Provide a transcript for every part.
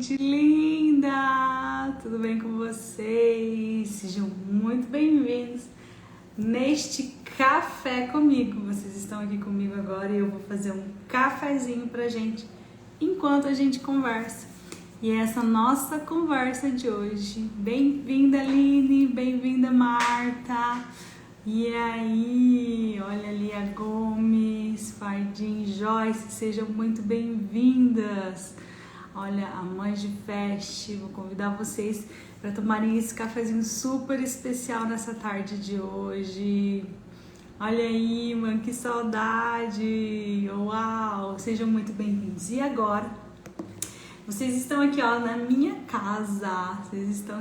Gente linda! Tudo bem com vocês? Sejam muito bem-vindos neste café comigo. Vocês estão aqui comigo agora e eu vou fazer um cafezinho pra gente enquanto a gente conversa. E essa nossa conversa de hoje. Bem-vinda, Aline! Bem-vinda, Marta! E aí, olha ali a Gomes, Fardim, Joyce, sejam muito bem-vindas! Olha, a Mãe de Fest, vou convidar vocês para tomarem esse cafezinho super especial nessa tarde de hoje. Olha aí, mano, que saudade! Uau! Sejam muito bem-vindos. E agora, vocês estão aqui, ó, na minha casa.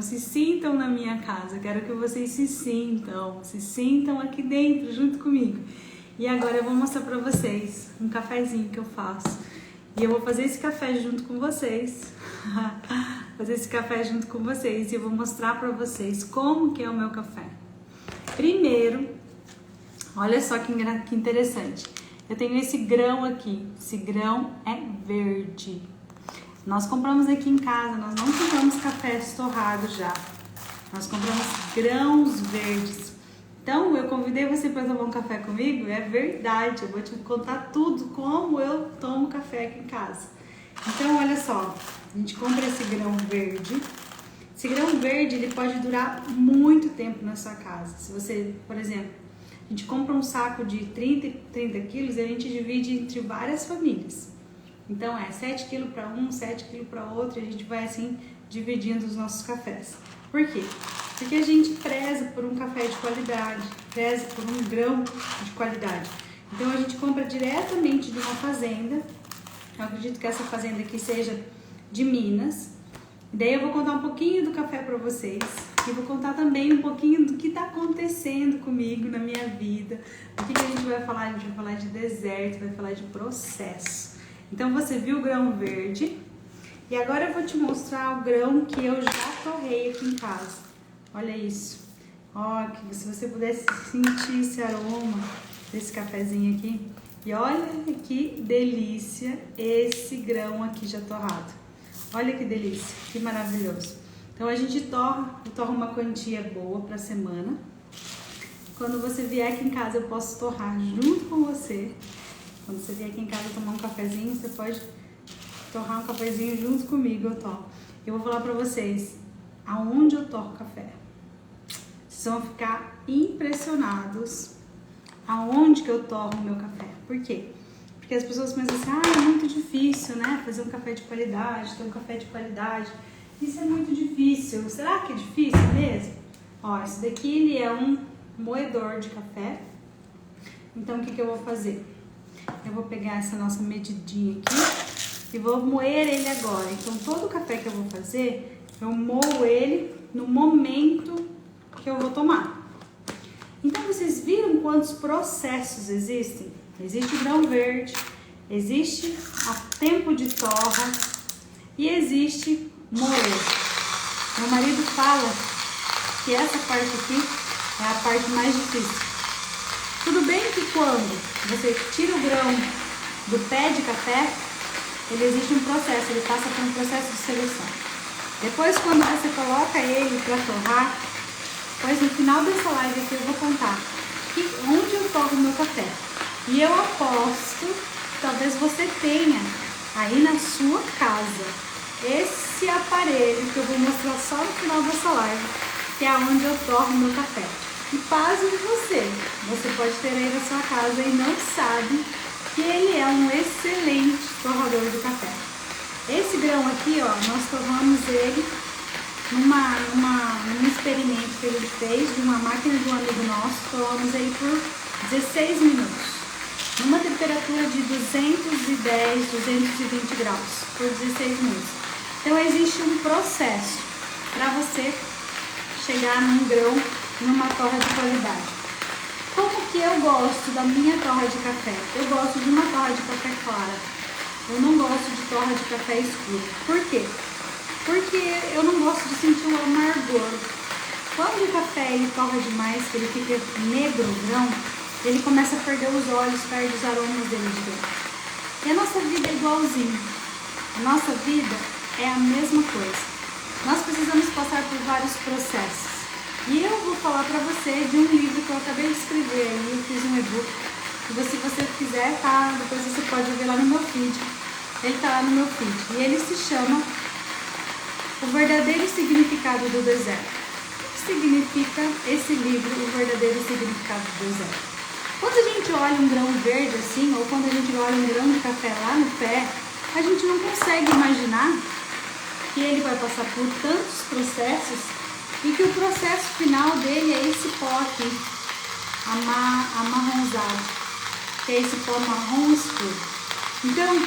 Se sintam na minha casa. Quero que vocês se sintam aqui dentro junto comigo. E agora eu vou mostrar para vocês um cafezinho que eu faço. E eu vou fazer esse café junto com vocês. E eu vou mostrar para vocês como que é o meu café. Primeiro, olha só que interessante. Eu tenho esse grão aqui. Esse grão é verde. Nós compramos aqui em casa, nós não compramos café torrado já. Nós compramos grãos verdes. Então, eu convidei você para tomar um café comigo, é verdade, eu vou te contar tudo como eu tomo café aqui em casa. Então, olha só, a gente compra esse grão verde. Esse grão verde, ele pode durar muito tempo na sua casa. Se você, por exemplo, a gente compra um saco de 30 quilos e a gente divide entre várias famílias. Então, é 7 quilos para um, 7 quilos para outro, e a gente vai assim dividindo os nossos cafés. Por quê? Porque a gente preza por um café de qualidade, preza por um grão de qualidade. Então a gente compra diretamente de uma fazenda. Eu acredito que essa fazenda aqui seja de Minas. E daí eu vou contar um pouquinho do café para vocês. E vou contar também um pouquinho do que está acontecendo comigo na minha vida. O que a gente vai falar? A gente vai falar de deserto, vai falar de processo. Então você viu o grão verde. E agora eu vou te mostrar o grão que eu já torrei aqui em casa. Olha isso. Ó, que se você pudesse sentir esse aroma desse cafezinho aqui. E olha que delícia esse grão aqui já torrado. Olha que delícia, que maravilhoso. Então a gente torra uma quantia boa para a semana. Quando você vier aqui em casa eu posso torrar junto com você. Quando você vier aqui em casa tomar um cafezinho, você pode torrar um cafezinho junto comigo, eu torro. Eu vou falar pra vocês aonde eu torro café. Vocês vão ficar impressionados aonde que eu torro o meu café. Por quê? Porque as pessoas pensam assim, é muito difícil, né? Fazer um café de qualidade, ter um café de qualidade. Isso é muito difícil. Será que é difícil mesmo? Ó, esse daqui ele é um moedor de café. Então o que eu vou fazer? Eu vou pegar essa nossa medidinha aqui e vou moer ele agora. Então todo o café que eu vou fazer, eu moo ele no momento que eu vou tomar. Então vocês viram quantos processos existem? Existe o grão verde, existe o tempo de torra e existe moer. Meu marido fala que essa parte aqui é a parte mais difícil. Tudo bem que quando você tira o grão do pé de café, ele existe um processo, ele passa por um processo de seleção. Depois, quando você coloca ele para torrar, depois no final dessa live aqui eu vou contar onde eu torro o meu café. E eu aposto que talvez você tenha aí na sua casa esse aparelho que eu vou mostrar só no final dessa live, que é onde eu torro o meu café. E pasme você pode ter aí na sua casa e não sabe que ele é um excelente torrador de café. Esse grão aqui, ó, nós torramos ele num experimento que ele fez de uma máquina de um amigo nosso, torramos ele por 16 minutos, numa temperatura de 210, 220 graus, por 16 minutos. Então existe um processo para você chegar num grão, numa torra de qualidade. Como que eu gosto da minha torra de café? Eu gosto de uma torra de café clara. Eu não gosto de torra de café escuro. Por quê? Porque eu não gosto de sentir o amargor. Quando o café ele torra demais, que ele fica negro o grão, ele começa a perder os olhos, perde os aromas dele de dentro. E a nossa vida é igualzinho. A nossa vida é a mesma coisa. Nós precisamos passar por vários processos. E eu vou falar para você de um livro que eu acabei de escrever aí, eu fiz um e-book. E se você quiser, tá? Depois você pode ver lá no meu feed. Ele tá lá no meu feed. E ele se chama O Verdadeiro Significado do Deserto. O que significa esse livro, O Verdadeiro Significado do Deserto? Quando a gente olha um grão verde assim, ou quando a gente olha um grão de café lá no pé, a gente não consegue imaginar que ele vai passar por tantos processos e que o processo final dele é esse pó aqui, amarronzado, que é esse pó marrom escuro. Então,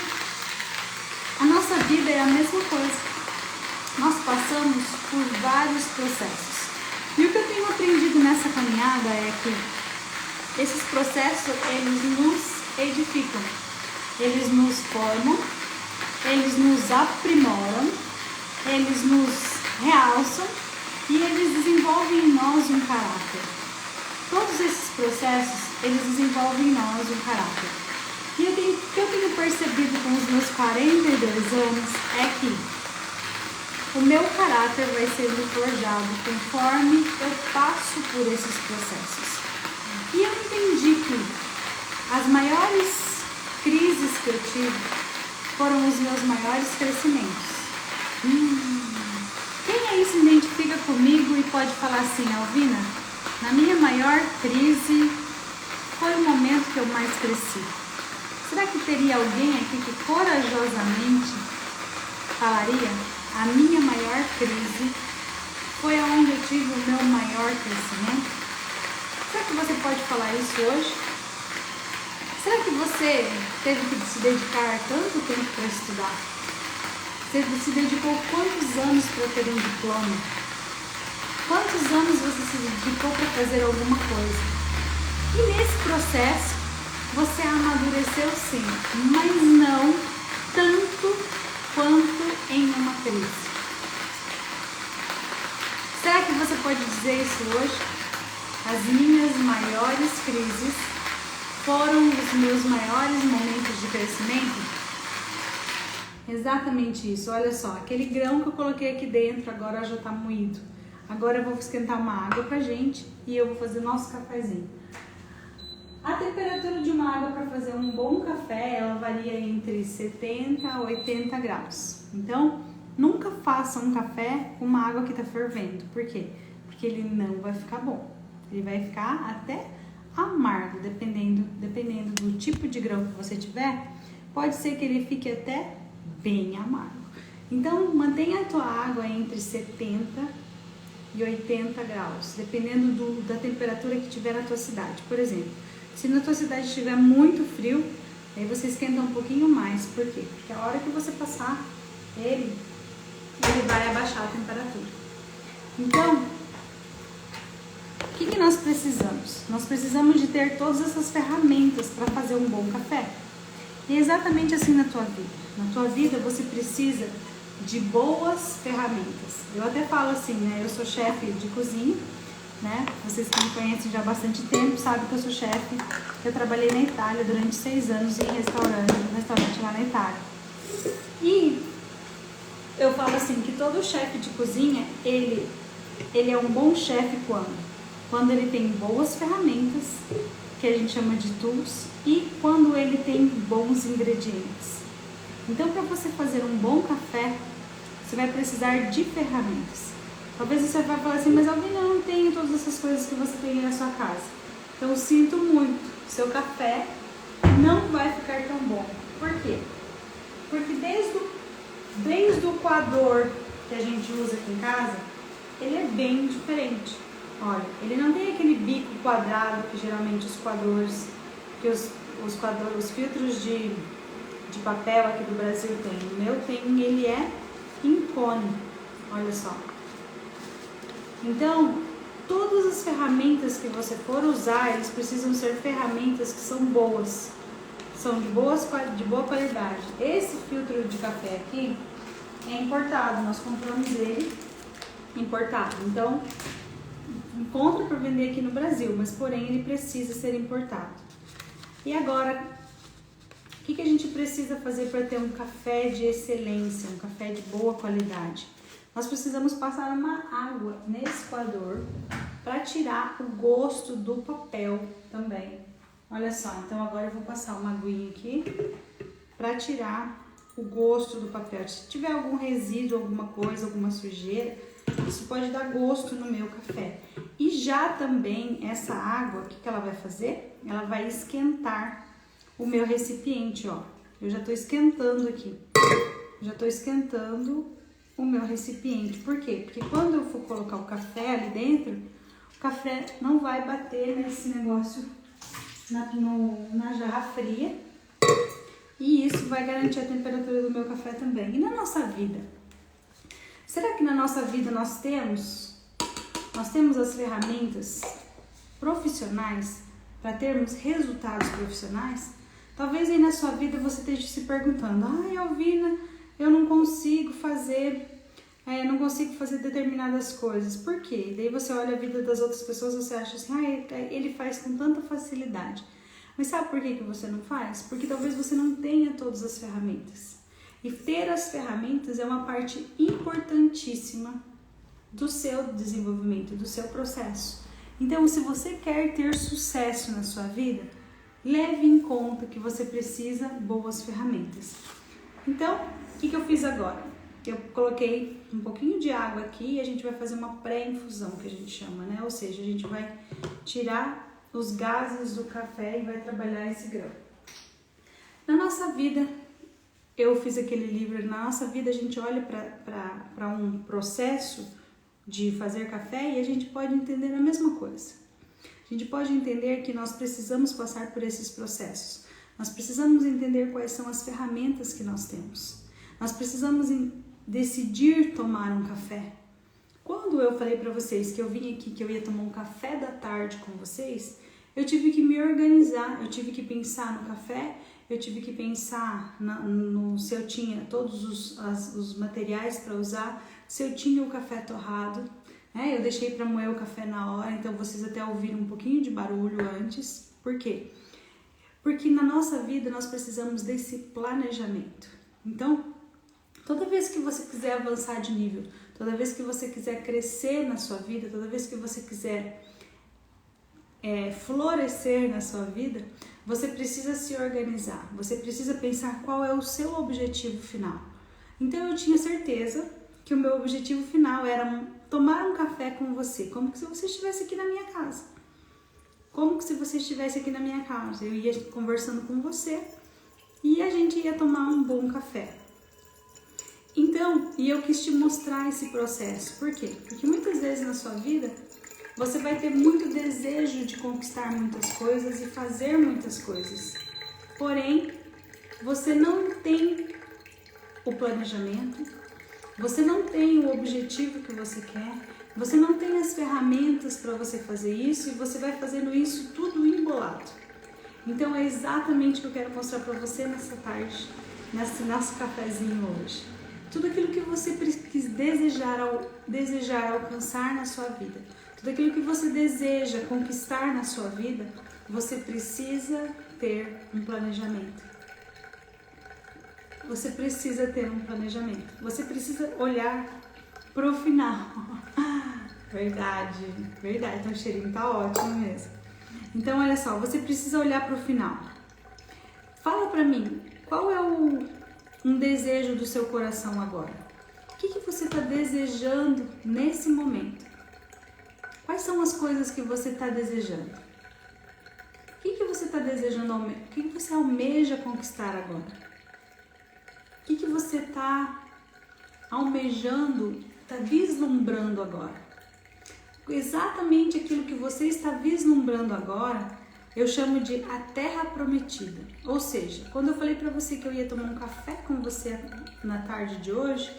a nossa vida é a mesma coisa. Nós passamos por vários processos. E o que eu tenho aprendido nessa caminhada é que esses processos, eles nos edificam, eles nos formam, eles nos aprimoram, eles nos realçam e eles desenvolvem em nós um caráter. Todos esses processos, eles desenvolvem em nós um caráter. E o que eu tenho percebido com os meus 42 anos é que o meu caráter vai sendo forjado conforme eu passo por esses processos. E eu entendi que as maiores crises que eu tive foram os meus maiores crescimentos. Quem aí se identifica comigo e pode falar assim, Alvina, na minha maior crise foi o momento que eu mais cresci. Será que teria alguém aqui que corajosamente falaria, a minha maior crise foi onde eu tive o meu maior crescimento? Será que você pode falar isso hoje? Será que você teve que se dedicar tanto tempo para estudar? Você se dedicou quantos anos para ter um diploma? Quantos anos você se dedicou para fazer alguma coisa? E nesse processo, você amadureceu sim, mas não tanto quanto em uma crise. Será que você pode dizer isso hoje? As minhas maiores crises foram os meus maiores momentos de crescimento? Exatamente isso, olha só, aquele grão que eu coloquei aqui dentro agora já está moído. Agora eu vou esquentar uma água pra gente e eu vou fazer nosso cafezinho. A temperatura de uma água para fazer um bom café, ela varia entre 70 a 80 graus. Então, nunca faça um café com uma água que está fervendo. Por quê? Porque ele não vai ficar bom. Ele vai ficar até amargo, dependendo do tipo de grão que você tiver. Pode ser que ele fique até bem amargo. Então, mantenha a tua água entre 70 e 80 graus, dependendo da temperatura que tiver na tua cidade. Por exemplo, se na tua cidade estiver muito frio, aí você esquenta um pouquinho mais. Por quê? Porque a hora que você passar ele vai abaixar a temperatura. Então, o que nós precisamos? Nós precisamos de ter todas essas ferramentas para fazer um bom café. E é exatamente assim na tua vida. Na tua vida você precisa de boas ferramentas. Eu até falo assim, né? Eu sou chefe de cozinha, né? Vocês que me conhecem já há bastante tempo sabem que eu sou chefe. Eu trabalhei na Itália durante 6 anos em restaurante lá na Itália. E eu falo assim que todo chefe de cozinha, ele é um bom chefe quando ele tem boas ferramentas, que a gente chama de tools, e quando ele tem bons ingredientes. Então, para você fazer um bom café, você vai precisar de ferramentas. Talvez você vai falar assim, mas Alvina, eu não tenho todas essas coisas que você tem aí na sua casa. Então, eu sinto muito, seu café não vai ficar tão bom. Por quê? Porque desde o coador que a gente usa aqui em casa, ele é bem diferente. Olha, ele não tem aquele bico quadrado que geralmente os coadores, que os filtros de papel aqui do Brasil tem. O meu ele é em cone, olha só. Então, todas as ferramentas que você for usar, eles precisam ser ferramentas que são boas, são de boa qualidade. Esse filtro de café aqui é importado, nós compramos ele importado. Então, encontra para vender aqui no Brasil, mas porém ele precisa ser importado. E agora, O que a gente precisa fazer para ter um café de excelência, um café de boa qualidade? Nós precisamos passar uma água nesse coador para tirar o gosto do papel também. Olha só, então agora eu vou passar uma aguinha aqui para tirar o gosto do papel. Se tiver algum resíduo, alguma coisa, alguma sujeira, isso pode dar gosto no meu café. E já também essa água, o que ela vai fazer? Ela vai esquentar o meu recipiente, ó. Eu já tô esquentando aqui. Já tô esquentando o meu recipiente. Por quê? Porque quando eu for colocar o café ali dentro, o café não vai bater nesse negócio na jarra fria. E isso vai garantir a temperatura do meu café também. E na nossa vida? Será que na nossa vida nós temos as ferramentas profissionais para termos resultados profissionais? Talvez aí na sua vida você esteja se perguntando: ai, Alvina, eu não consigo fazer determinadas coisas. Por quê? Daí você olha a vida das outras pessoas e você acha assim: ele faz com tanta facilidade. Mas sabe por que você não faz? Porque talvez você não tenha todas as ferramentas. E ter as ferramentas é uma parte importantíssima do seu desenvolvimento, do seu processo. Então, se você quer ter sucesso na sua vida, leve em conta que você precisa boas ferramentas. Então, o que eu fiz agora? Eu coloquei um pouquinho de água aqui e a gente vai fazer uma pré-infusão, que a gente chama, né? Ou seja, a gente vai tirar os gases do café e vai trabalhar esse grão. Na nossa vida, eu fiz aquele livro, na nossa vida a gente olha para um processo de fazer café e a gente pode entender a mesma coisa. A gente pode entender que nós precisamos passar por esses processos. Nós precisamos entender quais são as ferramentas que nós temos. Nós precisamos decidir tomar um café. Quando eu falei para vocês que eu vim aqui, que eu ia tomar um café da tarde com vocês, eu tive que me organizar, eu tive que pensar no café, eu tive que pensar se eu tinha todos os materiais para usar, se eu tinha o café torrado, né? Eu deixei para moer o café na hora, então vocês até ouviram um pouquinho de barulho antes. Por quê? Porque na nossa vida nós precisamos desse planejamento. Então, toda vez que você quiser avançar de nível, toda vez que você quiser crescer na sua vida, toda vez que você quiser florescer na sua vida, você precisa se organizar, você precisa pensar qual é o seu objetivo final. Então eu tinha certeza que o meu objetivo final era tomar um café com você, como se você estivesse aqui na minha casa. Como se você estivesse aqui na minha casa. Eu ia conversando com você e a gente ia tomar um bom café. Então, e eu quis te mostrar esse processo. Por quê? Porque muitas vezes na sua vida você vai ter muito desejo de conquistar muitas coisas e fazer muitas coisas. Porém, você não tem o planejamento, você não tem o objetivo que você quer, você não tem as ferramentas para você fazer isso e você vai fazendo isso tudo embolado. Então é exatamente o que eu quero mostrar para você nessa tarde, nesse nosso cafezinho hoje. Tudo aquilo que você quis desejar alcançar na sua vida, tudo aquilo que você deseja conquistar na sua vida, você precisa ter um planejamento. Você precisa ter um planejamento. Você precisa olhar pro final. Verdade. Então o cheirinho tá ótimo mesmo. Então olha só, você precisa olhar pro final. Fala pra mim, qual é um desejo do seu coração agora? O que você está desejando nesse momento? Quais são as coisas que você está desejando? O que você está desejando? O que você almeja conquistar agora? O que você está almejando, está vislumbrando agora? Exatamente aquilo que você está vislumbrando agora, eu chamo de a terra prometida. Ou seja, quando eu falei para você que eu ia tomar um café com você na tarde de hoje,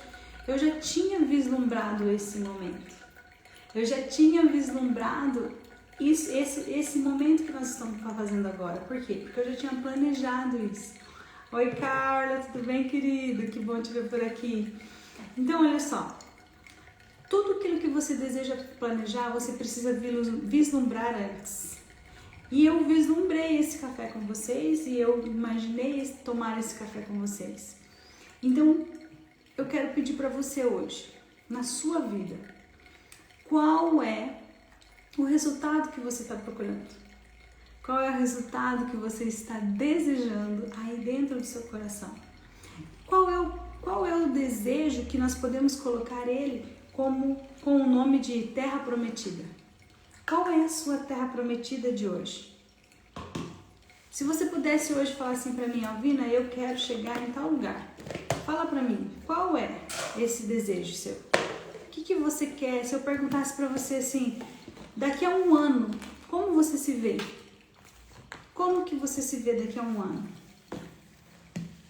eu já tinha vislumbrado esse momento. Eu já tinha vislumbrado esse momento que nós estamos fazendo agora. Por quê? Porque eu já tinha planejado isso. Oi, Carla, tudo bem, querido? Que bom te ver por aqui. Então, olha só. Tudo aquilo que você deseja planejar, você precisa vislumbrar antes. E eu vislumbrei esse café com vocês e eu imaginei tomar esse café com vocês. Então, eu quero pedir para você hoje, na sua vida, qual é o resultado que você está procurando? Qual é o resultado que você está desejando aí dentro do seu coração? Qual é o desejo que nós podemos colocar ele com o nome de terra prometida? Qual é a sua terra prometida de hoje? Se você pudesse hoje falar assim para mim, Alvina, eu quero chegar em tal lugar. Fala para mim, qual é esse desejo seu? O que você quer? Se eu perguntasse para você assim, daqui a um ano, como você se vê? Como que você se vê daqui a um ano?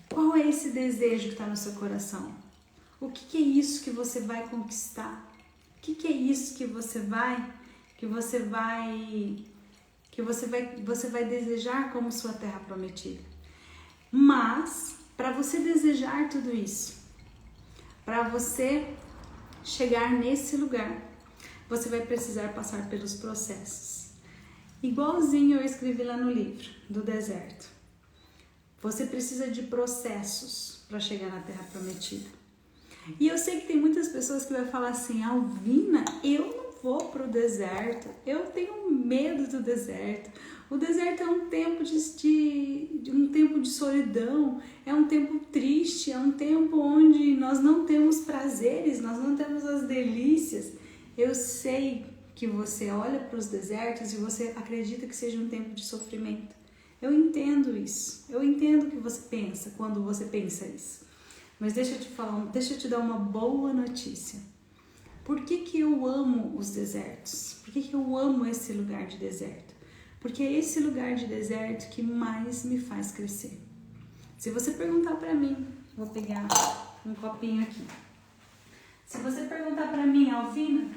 Qual é esse desejo que está no seu coração? O que é isso que você vai conquistar? O que é isso que você vai desejar como sua terra prometida? Mas, para você desejar tudo isso, para você chegar nesse lugar, você vai precisar passar pelos processos. Igualzinho eu escrevi lá no livro do deserto. Você precisa de processos para chegar na terra prometida. E eu sei que tem muitas pessoas que vão falar assim, Alvina, eu não vou pro deserto, eu tenho medo do deserto. O deserto é um tempo de solidão, é um tempo triste, é um tempo onde nós não temos prazeres, nós não temos as delícias. Eu sei que você olha para os desertos e você acredita que seja um tempo de sofrimento. Eu entendo isso, eu entendo o que você pensa quando você pensa isso. Mas deixa eu te dar uma boa notícia. Por que eu amo os desertos? Por que eu amo esse lugar de deserto? Porque é esse lugar de deserto que mais me faz crescer. Se você perguntar para mim, vou pegar um copinho aqui. Se você perguntar para mim, Alvina,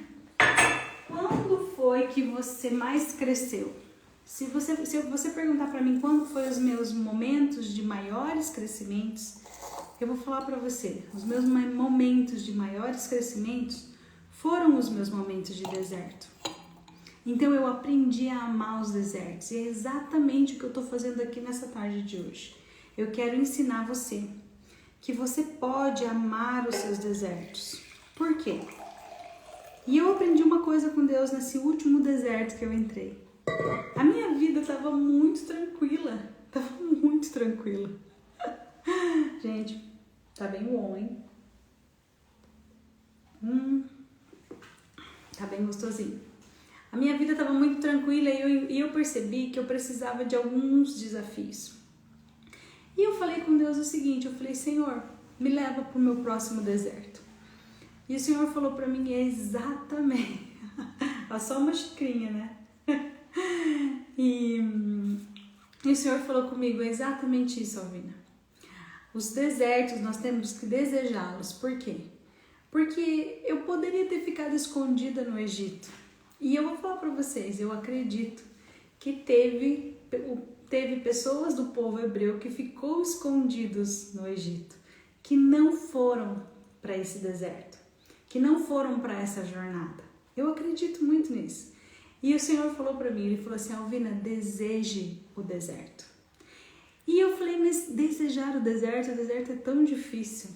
quando foi que você mais cresceu? Se você perguntar para mim quando foi os meus momentos de maiores crescimentos, eu vou falar para você, os meus momentos de maiores crescimentos foram os meus momentos de deserto. Então eu aprendi a amar os desertos e é exatamente o que eu estou fazendo aqui nessa tarde de hoje. Eu quero ensinar você que você pode amar os seus desertos. Por quê? E eu aprendi uma coisa com Deus nesse último deserto que eu entrei. A minha vida estava muito tranquila. Gente, tá bem bom, hein? Tá bem gostosinho. A minha vida estava muito tranquila e eu percebi que eu precisava de alguns desafios. E eu falei com Deus o seguinte, eu falei, Senhor, me leva para o meu próximo deserto. E o Senhor falou para mim exatamente, só uma xicrinha, né? E o Senhor falou comigo exatamente isso, Alvina. Os desertos, nós temos que desejá-los. Por quê? Porque eu poderia ter ficado escondida no Egito. E eu vou falar para vocês, eu acredito que teve pessoas do povo hebreu que ficou escondidos no Egito, que não foram para esse deserto, que não foram para essa jornada. Eu acredito muito nisso. E o Senhor falou para mim, ele falou assim, Alvina, deseje o deserto. E eu falei, mas desejar o deserto é tão difícil.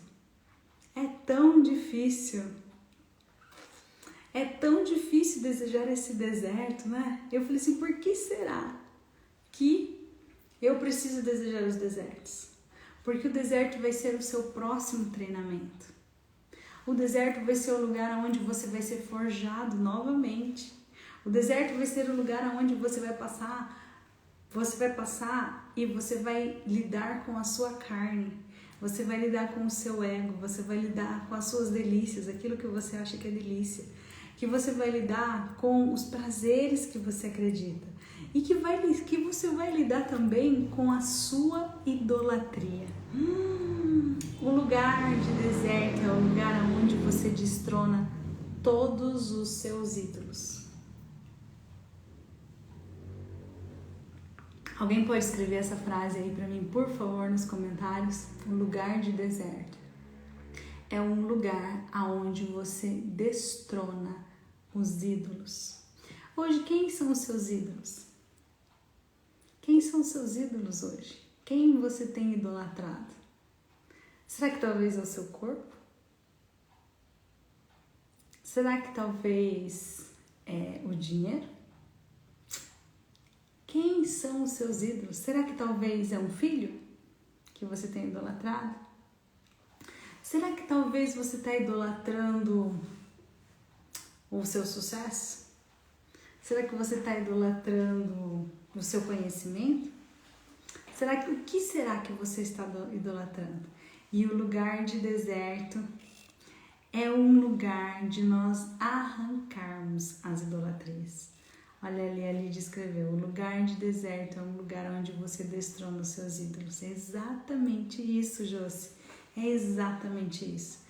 É tão difícil. É tão difícil desejar esse deserto, né? Eu falei assim, por que será que eu preciso desejar os desertos? Porque o deserto vai ser o seu próximo treinamento. O deserto vai ser o lugar onde você vai ser forjado novamente. O deserto vai ser o lugar onde você vai passar e você vai lidar com a sua carne. Você vai lidar com o seu ego, você vai lidar com as suas delícias, aquilo que você acha que é delícia. Que você vai lidar com os prazeres que você acredita. E que você vai lidar também com a sua idolatria. O lugar de deserto é o lugar onde você destrona todos os seus ídolos. Alguém pode escrever essa frase aí para mim, por favor, nos comentários? O lugar de deserto é um lugar aonde você destrona os ídolos. Hoje, quem são os seus ídolos? Quem são seus ídolos hoje? Quem você tem idolatrado? Será que talvez é o seu corpo? Será que talvez é o dinheiro? Quem são os seus ídolos? Será que talvez é um filho que você tem idolatrado? Será que talvez você está idolatrando o seu sucesso? Será que você está idolatrando o seu conhecimento? O que será que você está idolatrando? E o lugar de deserto é um lugar de nós arrancarmos as idolatrias. Olha ali descreveu, o lugar de deserto é um lugar onde você destrona os seus ídolos. É exatamente isso, Josi. É exatamente isso.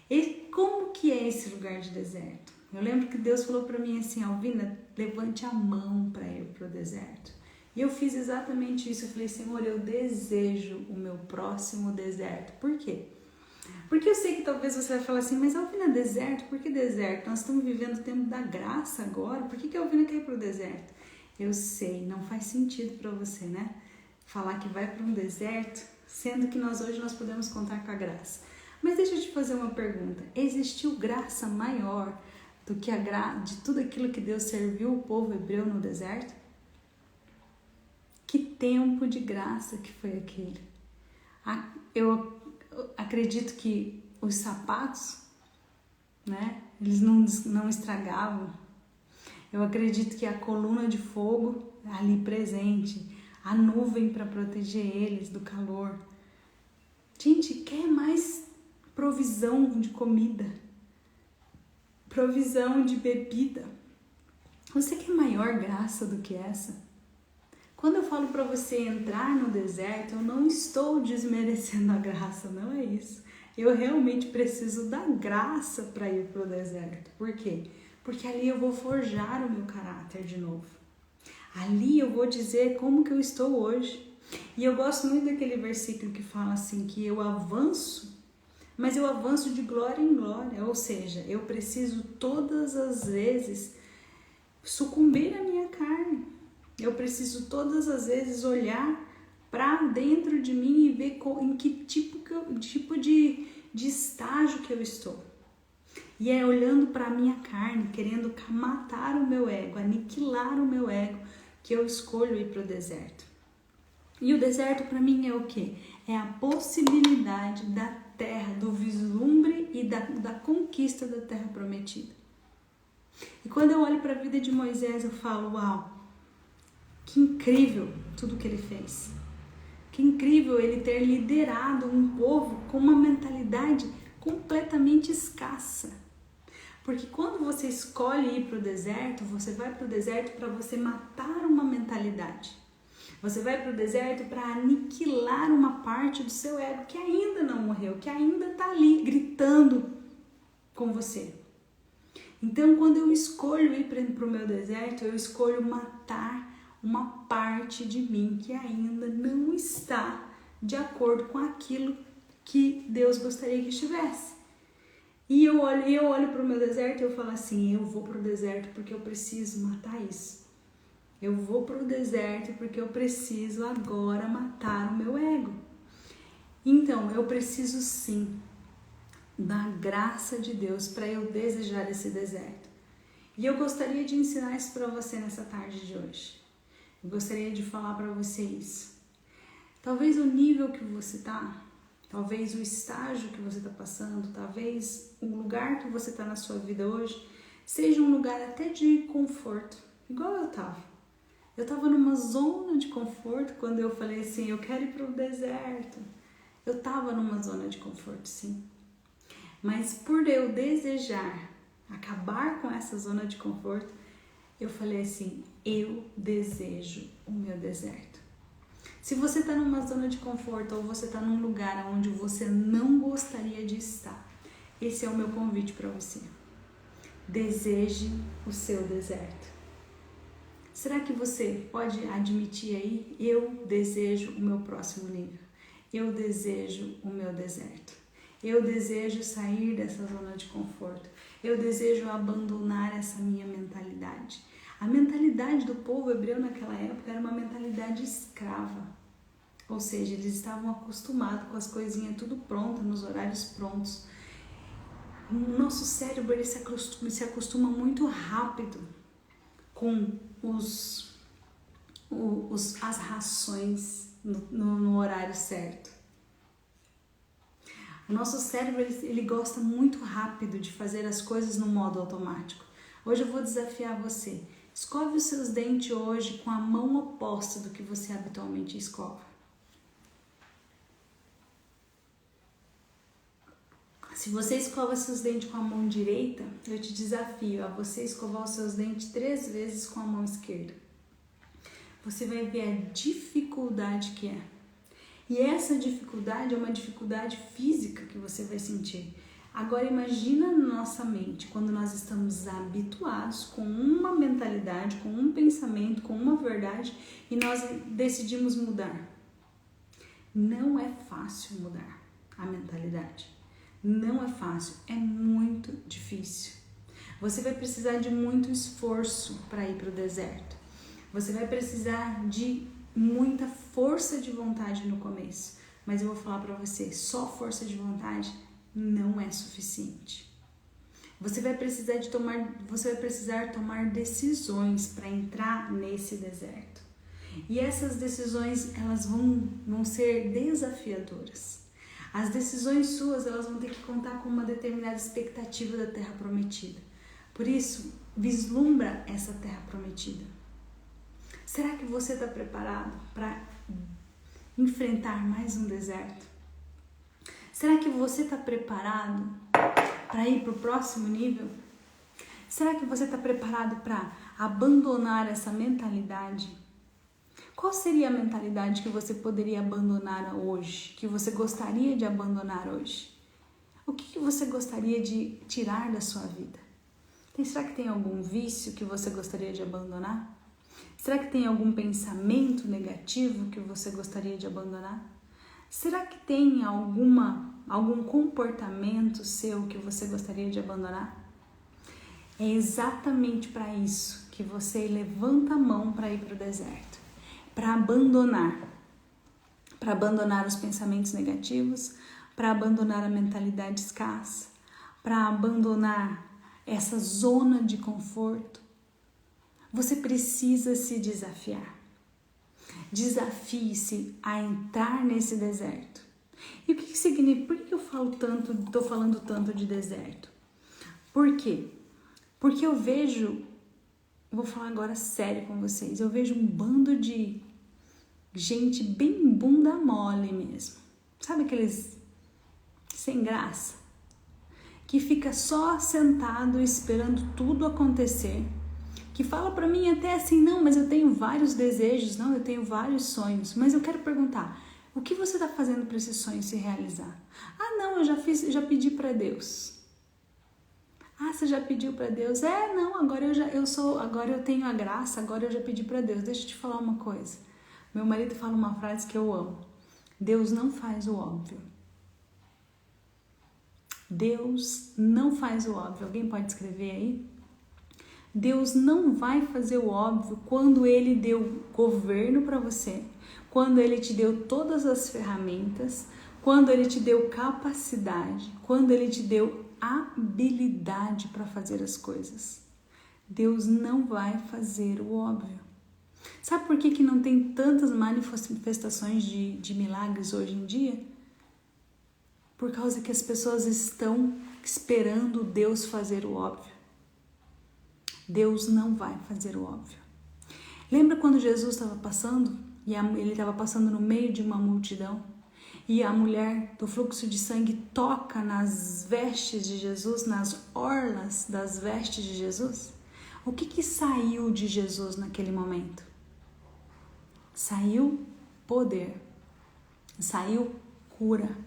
E como que é esse lugar de deserto? Eu lembro que Deus falou para mim assim, Alvina, levante a mão para ir para o deserto. E eu fiz exatamente isso. Eu falei, Senhor, eu desejo o meu próximo deserto. Por quê? Porque eu sei que talvez você vai falar assim, mas Alvina, deserto? Por que deserto? Nós estamos vivendo o tempo da graça agora. Por que a Alvina quer ir para o deserto? Eu sei, não faz sentido para você, né? Falar que vai para um deserto, sendo que hoje nós podemos contar com a graça. Mas deixa eu te fazer uma pergunta. Existiu graça maior do que de tudo aquilo que Deus serviu o povo hebreu no deserto? Que tempo de graça que foi aquele. Eu acredito que os sapatos, né, eles não estragavam. Eu acredito que a coluna de fogo ali presente, a nuvem para proteger eles do calor. Gente, quer mais provisão de comida, provisão de bebida? Você quer maior graça do que essa? Quando eu falo para você entrar no deserto, eu não estou desmerecendo a graça, não é isso. Eu realmente preciso da graça para ir para o deserto. Por quê? Porque ali eu vou forjar o meu caráter de novo. Ali eu vou dizer como que eu estou hoje. E eu gosto muito daquele versículo que fala assim, que eu avanço, mas eu avanço de glória em glória. Ou seja, eu preciso todas as vezes sucumbir à minha carne. Eu preciso todas as vezes olhar para dentro de mim e ver em que tipo de estágio que eu estou. E é olhando para a minha carne, querendo matar o meu ego, aniquilar o meu ego, que eu escolho ir para o deserto. E o deserto para mim é o quê? É a possibilidade da terra, do vislumbre e da conquista da terra prometida. E quando eu olho para a vida de Moisés, eu falo, uau, que incrível tudo que ele fez. Que incrível ele ter liderado um povo com uma mentalidade completamente escassa. Porque quando você escolhe ir para o deserto, você vai para o deserto para você matar uma mentalidade. Você vai para o deserto para aniquilar uma parte do seu ego que ainda não morreu, que ainda está ali gritando com você. Então, quando eu escolho ir para o meu deserto, eu escolho matar uma parte de mim que ainda não está de acordo com aquilo que Deus gostaria que estivesse. E eu olho para o meu deserto e eu falo assim, eu vou para o deserto porque eu preciso matar isso. Eu vou para o deserto porque eu preciso agora matar o meu ego. Então, eu preciso sim da graça de Deus para eu desejar esse deserto. E eu gostaria de ensinar isso para você nessa tarde de hoje. Eu gostaria de falar para vocês, talvez o nível que você está, talvez o estágio que você está passando, talvez o lugar que você está na sua vida hoje, seja um lugar até de conforto, igual eu estava. Eu estava numa zona de conforto quando eu falei assim, eu quero ir para o deserto. Eu estava numa zona de conforto, sim. Mas por eu desejar acabar com essa zona de conforto, eu falei assim, eu desejo o meu deserto. Se você está numa zona de conforto ou você está num lugar onde você não gostaria de estar, esse é o meu convite para você. Deseje o seu deserto. Será que você pode admitir aí, eu desejo o meu próximo nível? Eu desejo o meu deserto. Eu desejo sair dessa zona de conforto. Eu desejo abandonar essa minha mentalidade. A mentalidade do povo hebreu naquela época era uma mentalidade escrava. Ou seja, eles estavam acostumados com as coisinhas tudo pronto, nos horários prontos. O nosso cérebro ele se acostuma muito rápido com as rações no horário certo. O nosso cérebro ele gosta muito rápido de fazer as coisas no modo automático. Hoje eu vou desafiar você. Escove os seus dentes hoje com a mão oposta do que você habitualmente escova. Se você escova seus dentes com a mão direita, eu te desafio a você escovar os seus dentes 3 vezes com a mão esquerda. Você vai ver a dificuldade que é. E essa dificuldade é uma dificuldade física que você vai sentir. Agora imagina na nossa mente, quando nós estamos habituados com uma mentalidade, com um pensamento, com uma verdade e nós decidimos mudar. Não é fácil mudar a mentalidade. Não é fácil, é muito difícil. Você vai precisar de muito esforço para ir para o deserto. Você vai precisar de muita força de vontade no começo. Mas eu vou falar para você, só força de vontade não é suficiente. Você vai precisar tomar decisões para entrar nesse deserto. E essas decisões, elas vão ser desafiadoras. As decisões suas, elas vão ter que contar com uma determinada expectativa da terra prometida. Por isso, vislumbra essa terra prometida. Será que você está preparado para enfrentar mais um deserto? Será que você está preparado para ir para o próximo nível? Será que você está preparado para abandonar essa mentalidade? Qual seria a mentalidade que você poderia abandonar hoje? Que você gostaria de abandonar hoje? O que você gostaria de tirar da sua vida? Será que tem algum vício que você gostaria de abandonar? Será que tem algum pensamento negativo que você gostaria de abandonar? Será que tem algum comportamento seu que você gostaria de abandonar? É exatamente para isso que você levanta a mão para ir para o deserto. Para abandonar os pensamentos negativos, para abandonar a mentalidade escassa, para abandonar essa zona de conforto. Você precisa se desafiar. Desafie-se a entrar nesse deserto. E o que significa? Por que eu estou falando tanto de deserto? Por quê? Porque eu vejo, vou falar agora sério com vocês, eu vejo um bando de gente bem bunda mole mesmo. Sabe aqueles sem graça? Que fica só sentado esperando tudo acontecer. Que fala pra mim até assim, não, mas eu tenho vários desejos, não, eu tenho vários sonhos. Mas eu quero perguntar, o que você está fazendo para esse sonho se realizar? Ah, não, eu já pedi para Deus. Ah, você já pediu para Deus? Não, agora eu tenho a graça, agora eu já pedi para Deus. Deixa eu te falar uma coisa. Meu marido fala uma frase que eu amo. Deus não faz o óbvio. Deus não faz o óbvio. Alguém pode escrever aí? Deus não vai fazer o óbvio quando Ele deu governo para você, quando Ele te deu todas as ferramentas, quando Ele te deu capacidade, quando Ele te deu habilidade para fazer as coisas. Deus não vai fazer o óbvio. Sabe por que não tem tantas manifestações de milagres hoje em dia? Por causa que as pessoas estão esperando Deus fazer o óbvio. Deus não vai fazer o óbvio. Lembra quando Jesus estava passando? E ele estava passando no meio de uma multidão? E a mulher do fluxo de sangue toca nas vestes de Jesus, nas orlas das vestes de Jesus? O que saiu de Jesus naquele momento? Saiu poder, saiu cura,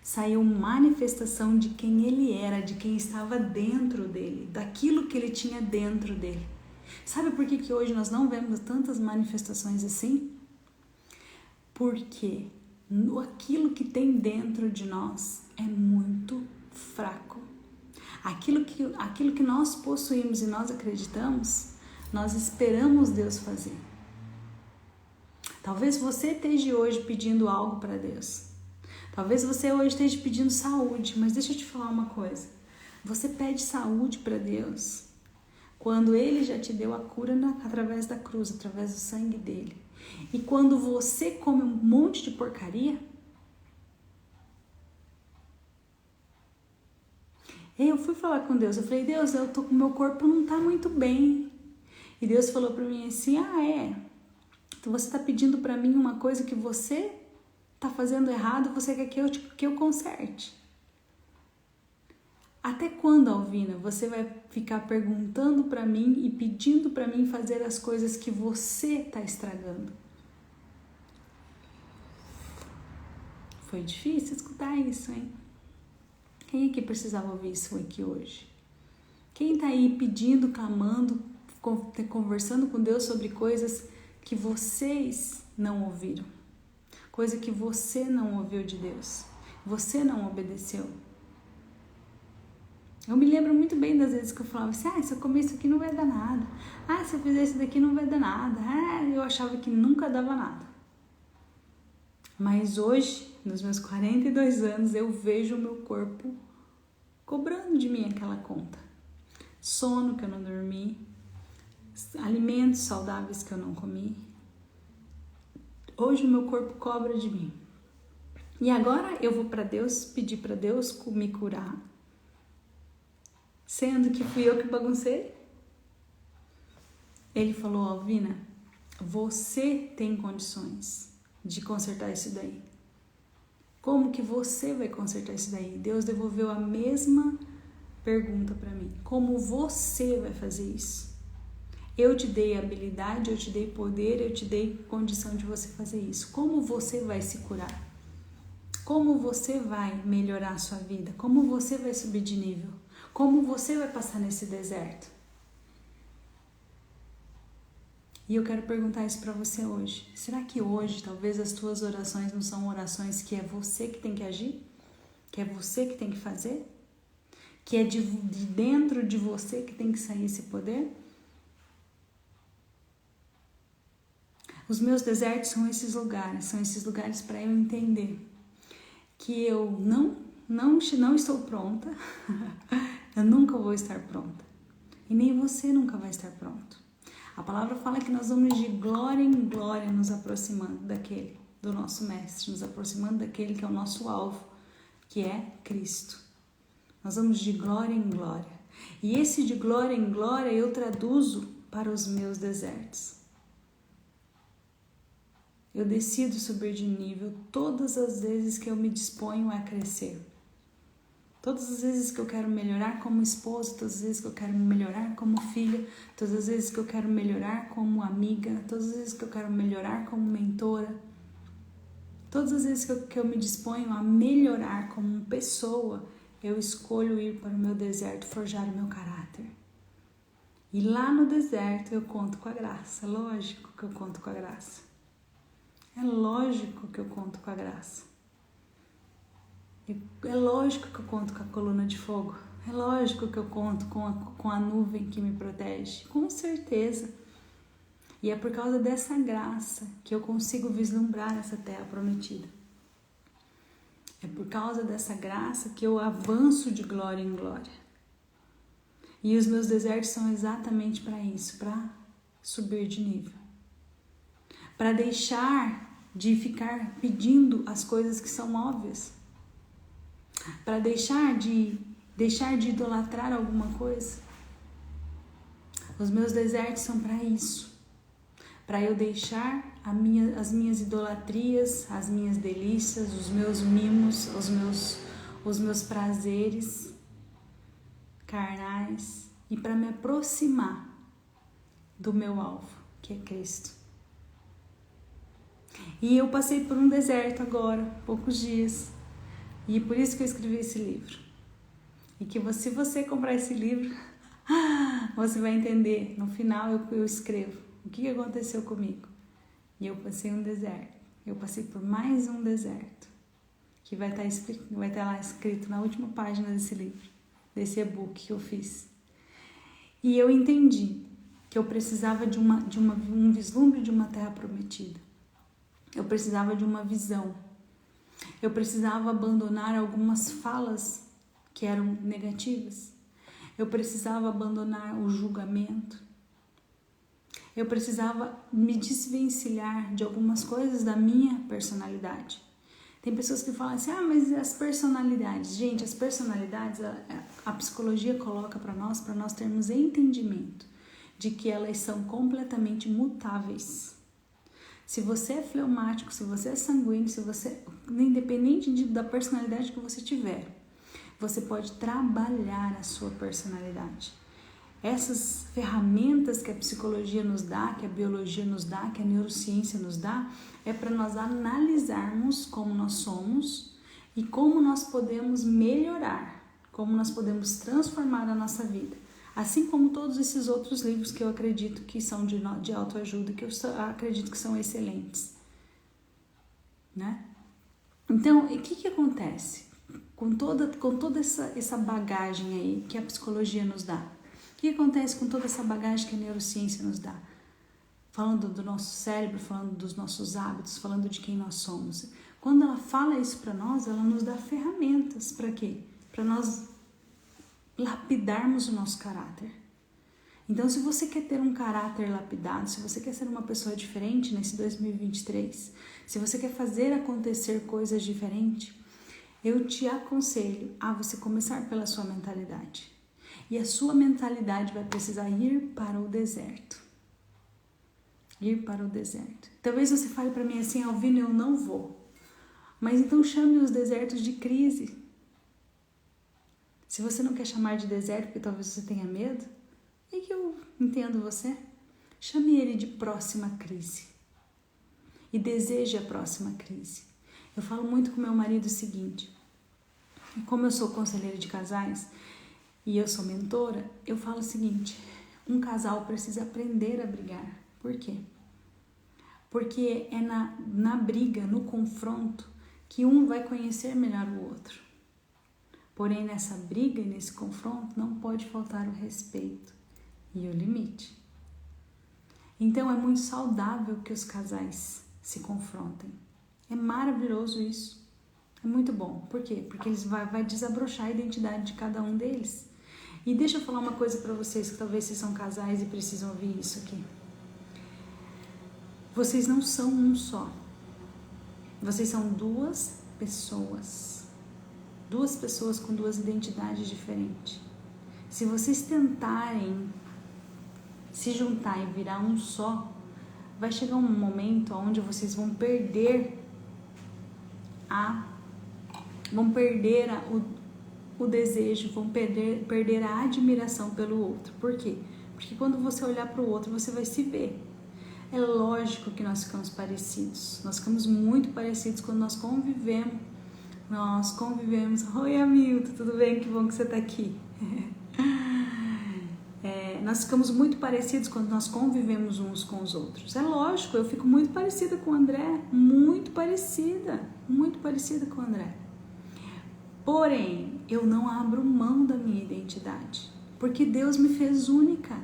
saiu manifestação de quem ele era, de quem estava dentro dele, daquilo que ele tinha dentro dele. Sabe por que hoje nós não vemos tantas manifestações assim? Porque aquilo que tem dentro de nós é muito fraco. Aquilo que nós possuímos e nós acreditamos nós esperamos Deus fazer. Talvez você esteja hoje pedindo algo para Deus. Talvez você hoje esteja pedindo saúde, mas deixa eu te falar uma coisa. Você pede saúde para Deus quando Ele já te deu a cura através da cruz, através do sangue dele. E quando você come um monte de porcaria, eu fui falar com Deus, eu falei, Deus, meu corpo não tá muito bem. E Deus falou para mim assim, então você tá pedindo para mim uma coisa que você tá fazendo errado, você quer que eu conserte. Até quando, Alvina, você vai ficar perguntando para mim e pedindo para mim fazer as coisas que você tá estragando? Foi difícil escutar isso, hein? Quem aqui precisava ouvir isso aqui hoje? Quem tá aí pedindo, clamando, conversando com Deus sobre coisas que vocês não ouviram? Coisa que você não ouviu de Deus. Você não obedeceu. Eu me lembro muito bem das vezes que eu falava assim, se eu comer isso aqui não vai dar nada. Se eu fizer isso daqui não vai dar nada. Eu achava que nunca dava nada. Mas hoje, nos meus 42 anos, eu vejo o meu corpo cobrando de mim aquela conta. Sono que eu não dormi, alimentos saudáveis que eu não comi. Hoje o meu corpo cobra de mim. E agora eu vou para Deus, pedir para Deus me curar. Sendo que fui eu que baguncei. Ele falou, Alvina, você tem condições de consertar isso daí. Como que você vai consertar isso daí? Deus devolveu a mesma pergunta para mim. Como você vai fazer isso? Eu te dei habilidade, eu te dei poder, eu te dei condição de você fazer isso. Como você vai se curar? Como você vai melhorar a sua vida? Como você vai subir de nível? Como você vai passar nesse deserto? E eu quero perguntar isso para você hoje. Será que hoje, talvez as tuas orações não são orações que é você que tem que agir? Que é você que tem que fazer? Que é de dentro de você que tem que sair esse poder? Os meus desertos são esses lugares para eu entender que eu não estou pronta, eu nunca vou estar pronta, e nem você nunca vai estar pronto. A palavra fala que nós vamos de glória em glória nos aproximando do nosso mestre, nos aproximando daquele que é o nosso alvo, que é Cristo. Nós vamos de glória em glória. E esse de glória em glória eu traduzo para os meus desertos. Eu decido subir de nível todas as vezes que eu me disponho a crescer. Todas as vezes que eu quero melhorar como esposa, todas as vezes que eu quero melhorar como filha, todas as vezes que eu quero melhorar como amiga, todas as vezes que eu quero melhorar como mentora, todas as vezes que eu me disponho a melhorar como pessoa, eu escolho ir para o meu deserto, forjar o meu caráter. E lá no deserto eu conto com a graça, lógico que eu conto com a graça. É lógico que eu conto com a graça. É lógico que eu conto com a coluna de fogo. É lógico que eu conto com a nuvem que me protege. Com certeza. E é por causa dessa graça que eu consigo vislumbrar essa terra prometida. É por causa dessa graça que eu avanço de glória em glória. E os meus desertos são exatamente para isso, para subir de nível. Para deixar de ficar pedindo as coisas que são óbvias. Para deixar de idolatrar alguma coisa. Os meus desertos são para isso. Para eu deixar as minhas idolatrias, as minhas delícias, os meus mimos, os meus prazeres carnais e para me aproximar do meu alvo, que é Cristo. E eu passei por um deserto agora, poucos dias. E por isso que eu escrevi esse livro. E que se você comprar esse livro, você vai entender. No final eu escrevo o que aconteceu comigo. E eu passei um deserto. Eu passei por mais um deserto. Que vai estar lá escrito na última página desse livro. Desse e-book que eu fiz. E eu entendi que eu precisava de um vislumbre de uma terra prometida. Eu precisava de uma visão. Eu precisava abandonar algumas falas que eram negativas. Eu precisava abandonar o julgamento. Eu precisava me desvencilhar de algumas coisas da minha personalidade. Tem pessoas que falam assim, mas as personalidades? Gente, as personalidades, a psicologia coloca para nós termos entendimento de que elas são completamente mutáveis. Se você é fleumático, se você é sanguíneo, se você, independente da personalidade que você tiver, você pode trabalhar a sua personalidade. Essas ferramentas que a psicologia nos dá, que a biologia nos dá, que a neurociência nos dá, é para nós analisarmos como nós somos e como nós podemos melhorar, como nós podemos transformar a nossa vida. Assim como todos esses outros livros que eu acredito que são de autoajuda, que eu acredito que são excelentes, né? Então, o que acontece com toda essa bagagem aí que a psicologia nos dá? O que acontece com toda essa bagagem que a neurociência nos dá? Falando do nosso cérebro, falando dos nossos hábitos, falando de quem nós somos. Quando ela fala isso para nós, ela nos dá ferramentas para quê? Para nós lapidarmos o nosso caráter. Então, se você quer ter um caráter lapidado, se você quer ser uma pessoa diferente nesse 2023, se você quer fazer acontecer coisas diferentes, eu te aconselho a você começar pela sua mentalidade. E a sua mentalidade vai precisar ir para o deserto. Ir para o deserto. Talvez você fale para mim assim, Alvina, eu não vou. Mas então chame os desertos de crise. Se você não quer chamar de deserto porque talvez você tenha medo, é que eu entendo você. Chame ele de próxima crise. E deseje a próxima crise. Eu falo muito com meu marido o seguinte, como eu sou conselheira de casais e eu sou mentora, eu falo o seguinte, um casal precisa aprender a brigar. Por quê? Porque é na briga, no confronto, que um vai conhecer melhor o outro. Porém, nessa briga e nesse confronto não pode faltar o respeito e o limite. Então, é muito saudável que os casais se confrontem. É maravilhoso isso. É muito bom. Por quê? Porque eles vai desabrochar a identidade de cada um deles. E deixa eu falar uma coisa para vocês, que talvez vocês são casais e precisam ouvir isso aqui. Vocês não são um só. Vocês são duas pessoas. Duas pessoas com duas identidades diferentes. Se vocês tentarem se juntar e virar um só, vai chegar um momento onde vocês vão perder o desejo, vão perder a admiração pelo outro. Por quê? Porque quando você olhar para o outro, você vai se ver. É lógico que nós ficamos parecidos. Nós ficamos muito parecidos quando nós convivemos. Oi, Hamilton, tudo bem? Que bom que você está aqui. Nós ficamos muito parecidos quando nós convivemos uns com os outros. É lógico, eu fico muito parecida com o André. Muito parecida com o André. Porém, eu não abro mão da minha identidade. Porque Deus me fez única.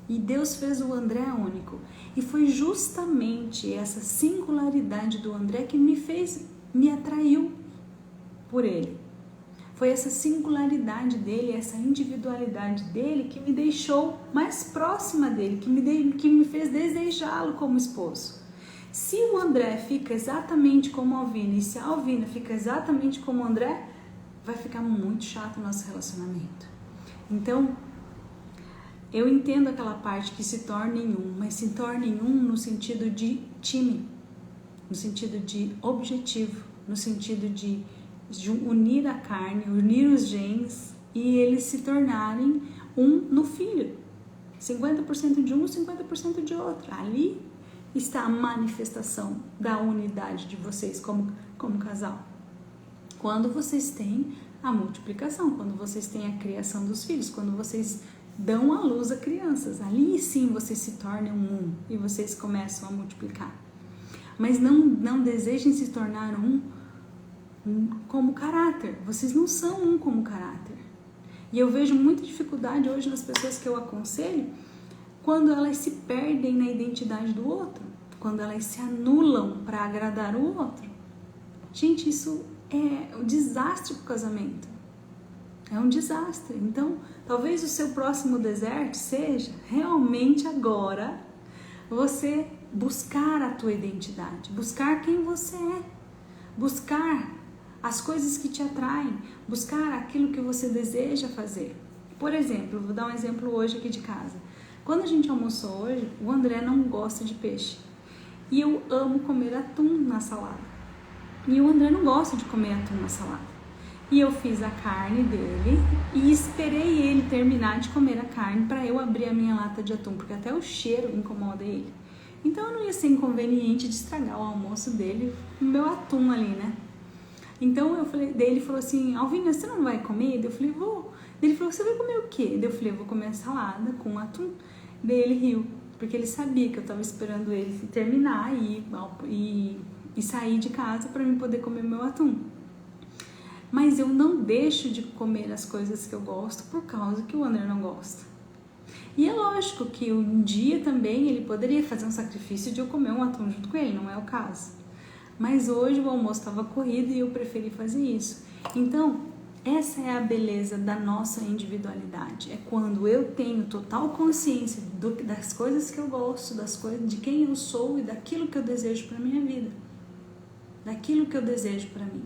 E Deus fez o André único. E foi justamente essa singularidade do André que me atraiu por ele. Foi essa singularidade dele, essa individualidade dele que me deixou mais próxima dele, que me fez desejá-lo como esposo. Se o André fica exatamente como a Alvina e se a Alvina fica exatamente como o André, vai ficar muito chato o nosso relacionamento. Então, eu entendo aquela parte que se torna em um, mas se torna em um no sentido de time, no sentido de objetivo, no sentido de unir a carne, unir os genes e eles se tornarem um no filho. 50% de um, 50% de outro. Ali está a manifestação da unidade de vocês como casal. Quando vocês têm a multiplicação, quando vocês têm a criação dos filhos, quando vocês dão à luz a crianças, ali sim vocês se tornam um e vocês começam a multiplicar. Mas não desejem se tornar um como caráter. Vocês não são um como caráter. E eu vejo muita dificuldade hoje nas pessoas que eu aconselho quando elas se perdem na identidade do outro, quando elas se anulam para agradar o outro. Gente, isso é um desastre para o casamento. É um desastre. Então, talvez o seu próximo deserto seja realmente agora você buscar a tua identidade, buscar quem você é, buscar as coisas que te atraem, buscar aquilo que você deseja fazer. Por exemplo, vou dar um exemplo hoje aqui de casa. Quando a gente almoçou hoje, o André não gosta de peixe. E eu amo comer atum na salada. E o André não gosta de comer atum na salada. E eu fiz a carne dele e esperei ele terminar de comer a carne para eu abrir a minha lata de atum, porque até o cheiro incomoda ele. Então eu não ia ser inconveniente de estragar o almoço dele, o meu atum ali, né? Então eu falei, daí ele falou assim, Alvinha, você não vai comer? Daí eu falei, vou. Daí ele falou, você vai comer o quê? Daí eu falei, eu vou comer a salada com atum. Daí ele riu, porque ele sabia que eu estava esperando ele terminar e sair de casa para mim poder comer meu atum. Mas eu não deixo de comer as coisas que eu gosto por causa que o André não gosta. E é lógico que um dia também ele poderia fazer um sacrifício de eu comer um atum junto com ele, não é o caso. Mas hoje o almoço estava corrido e eu preferi fazer isso. Então, essa é a beleza da nossa individualidade. É quando eu tenho total consciência das coisas que eu gosto, das coisas, de quem eu sou e daquilo que eu desejo para minha vida. Daquilo que eu desejo para mim.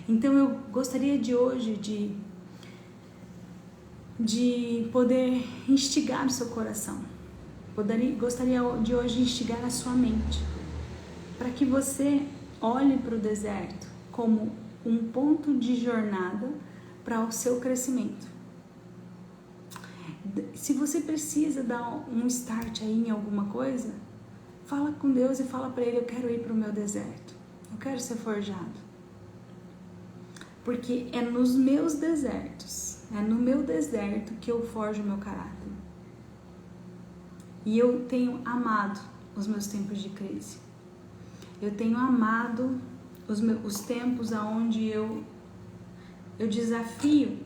Então eu gostaria de hoje de poder instigar o seu coração. Gostaria de hoje instigar a sua mente. Para que você olhe para o deserto como um ponto de jornada para o seu crescimento. Se você precisa dar um start aí em alguma coisa, fala com Deus e fala para Ele, eu quero ir para o meu deserto. Eu quero ser forjado. Porque é nos meus desertos, é no meu deserto que eu forjo o meu caráter. E eu tenho amado os meus tempos de crise. Eu tenho amado os tempos onde eu desafio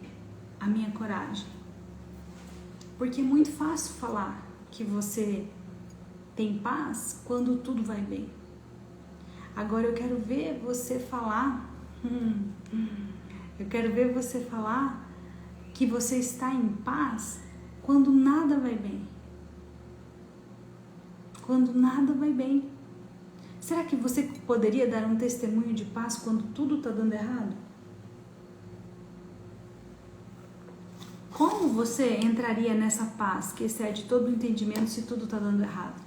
a minha coragem. Porque é muito fácil falar que você tem paz quando tudo vai bem. Agora eu quero ver você falar... Eu quero ver você falar que você está em paz quando nada vai bem. Quando nada vai bem. Será que você poderia dar um testemunho de paz quando tudo está dando errado? Como você entraria nessa paz que excede todo o entendimento se tudo está dando errado?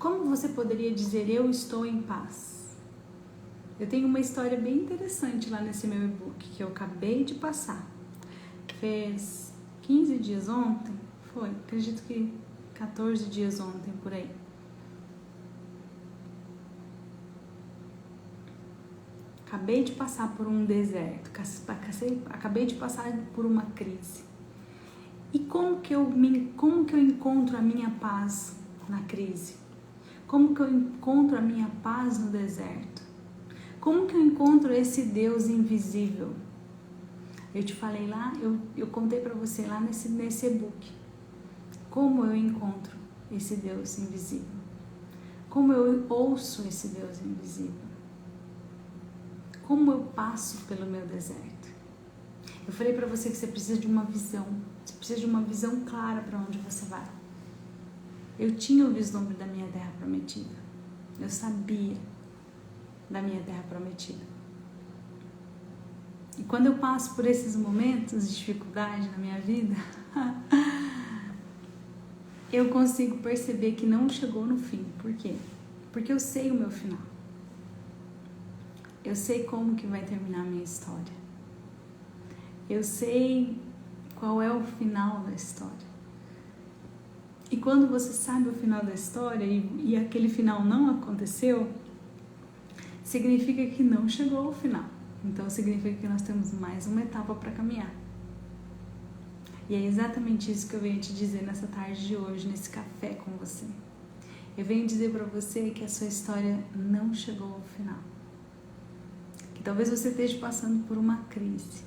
Como você poderia dizer, eu estou em paz? Eu tenho uma história bem interessante lá nesse meu e-book que eu acabei de passar. Fez 15 dias ontem, foi, acredito que 14 dias ontem, por aí. Acabei de passar por um deserto, acabei de passar por uma crise. E como que eu encontro a minha paz na crise? Como que eu encontro a minha paz no deserto? Como que eu encontro esse Deus invisível? Eu te falei lá, eu contei para você lá nesse e-book. Como eu encontro esse Deus invisível? Como eu ouço esse Deus invisível? Como eu passo pelo meu deserto? Eu falei para você que você precisa de uma visão. Você precisa de uma visão clara para onde você vai. Eu tinha o vislumbre da minha terra prometida. Eu sabia da minha terra prometida. E quando eu passo por esses momentos de dificuldade na minha vida, eu consigo perceber que não chegou no fim. Por quê? Porque eu sei o meu final. Eu sei como que vai terminar a minha história. Eu sei qual é o final da história. E quando você sabe o final da história e aquele final não aconteceu, significa que não chegou ao final. Então significa que nós temos mais uma etapa para caminhar. E é exatamente isso que eu venho te dizer nessa tarde de hoje, nesse café com você. Eu venho dizer para você que a sua história não chegou ao final. Que talvez você esteja passando por uma crise.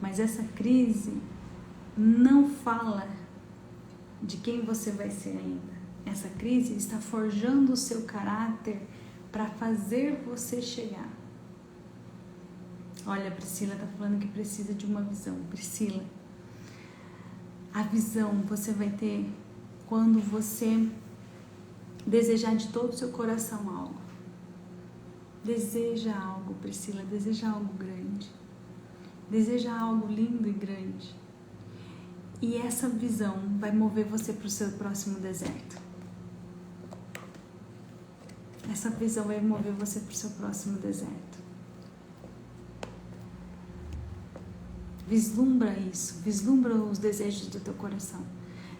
Mas essa crise não fala de quem você vai ser ainda. Essa crise está forjando o seu caráter para fazer você chegar. Olha, a Priscila está falando que precisa de uma visão. Priscila, a visão você vai ter quando você desejar de todo o seu coração algo. Deseja algo, Priscila, deseja algo grande. Deseja algo lindo e grande. E essa visão vai mover você para o seu próximo deserto. Essa visão vai mover você para o seu próximo deserto. Vislumbra isso, vislumbra os desejos do teu coração.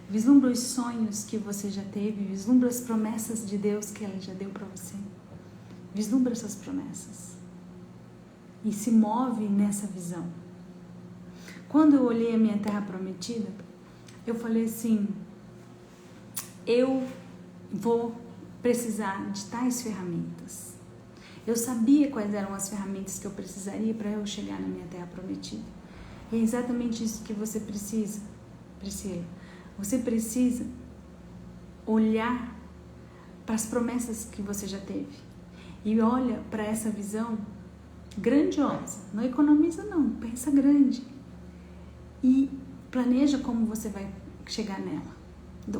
Vislumbra os sonhos que você já teve, vislumbra as promessas de Deus que Ele já deu para você. Vislumbra essas promessas. E se move nessa visão. Quando eu olhei a minha terra prometida, eu falei assim, eu vou precisar de tais ferramentas. Eu sabia quais eram as ferramentas que eu precisaria para eu chegar na minha terra prometida. E é exatamente isso que você precisa, Priscila. Você precisa olhar para as promessas que você já teve. E olha para essa visão grandiosa. Não economiza não, pensa grande. E planeja como você vai chegar nela.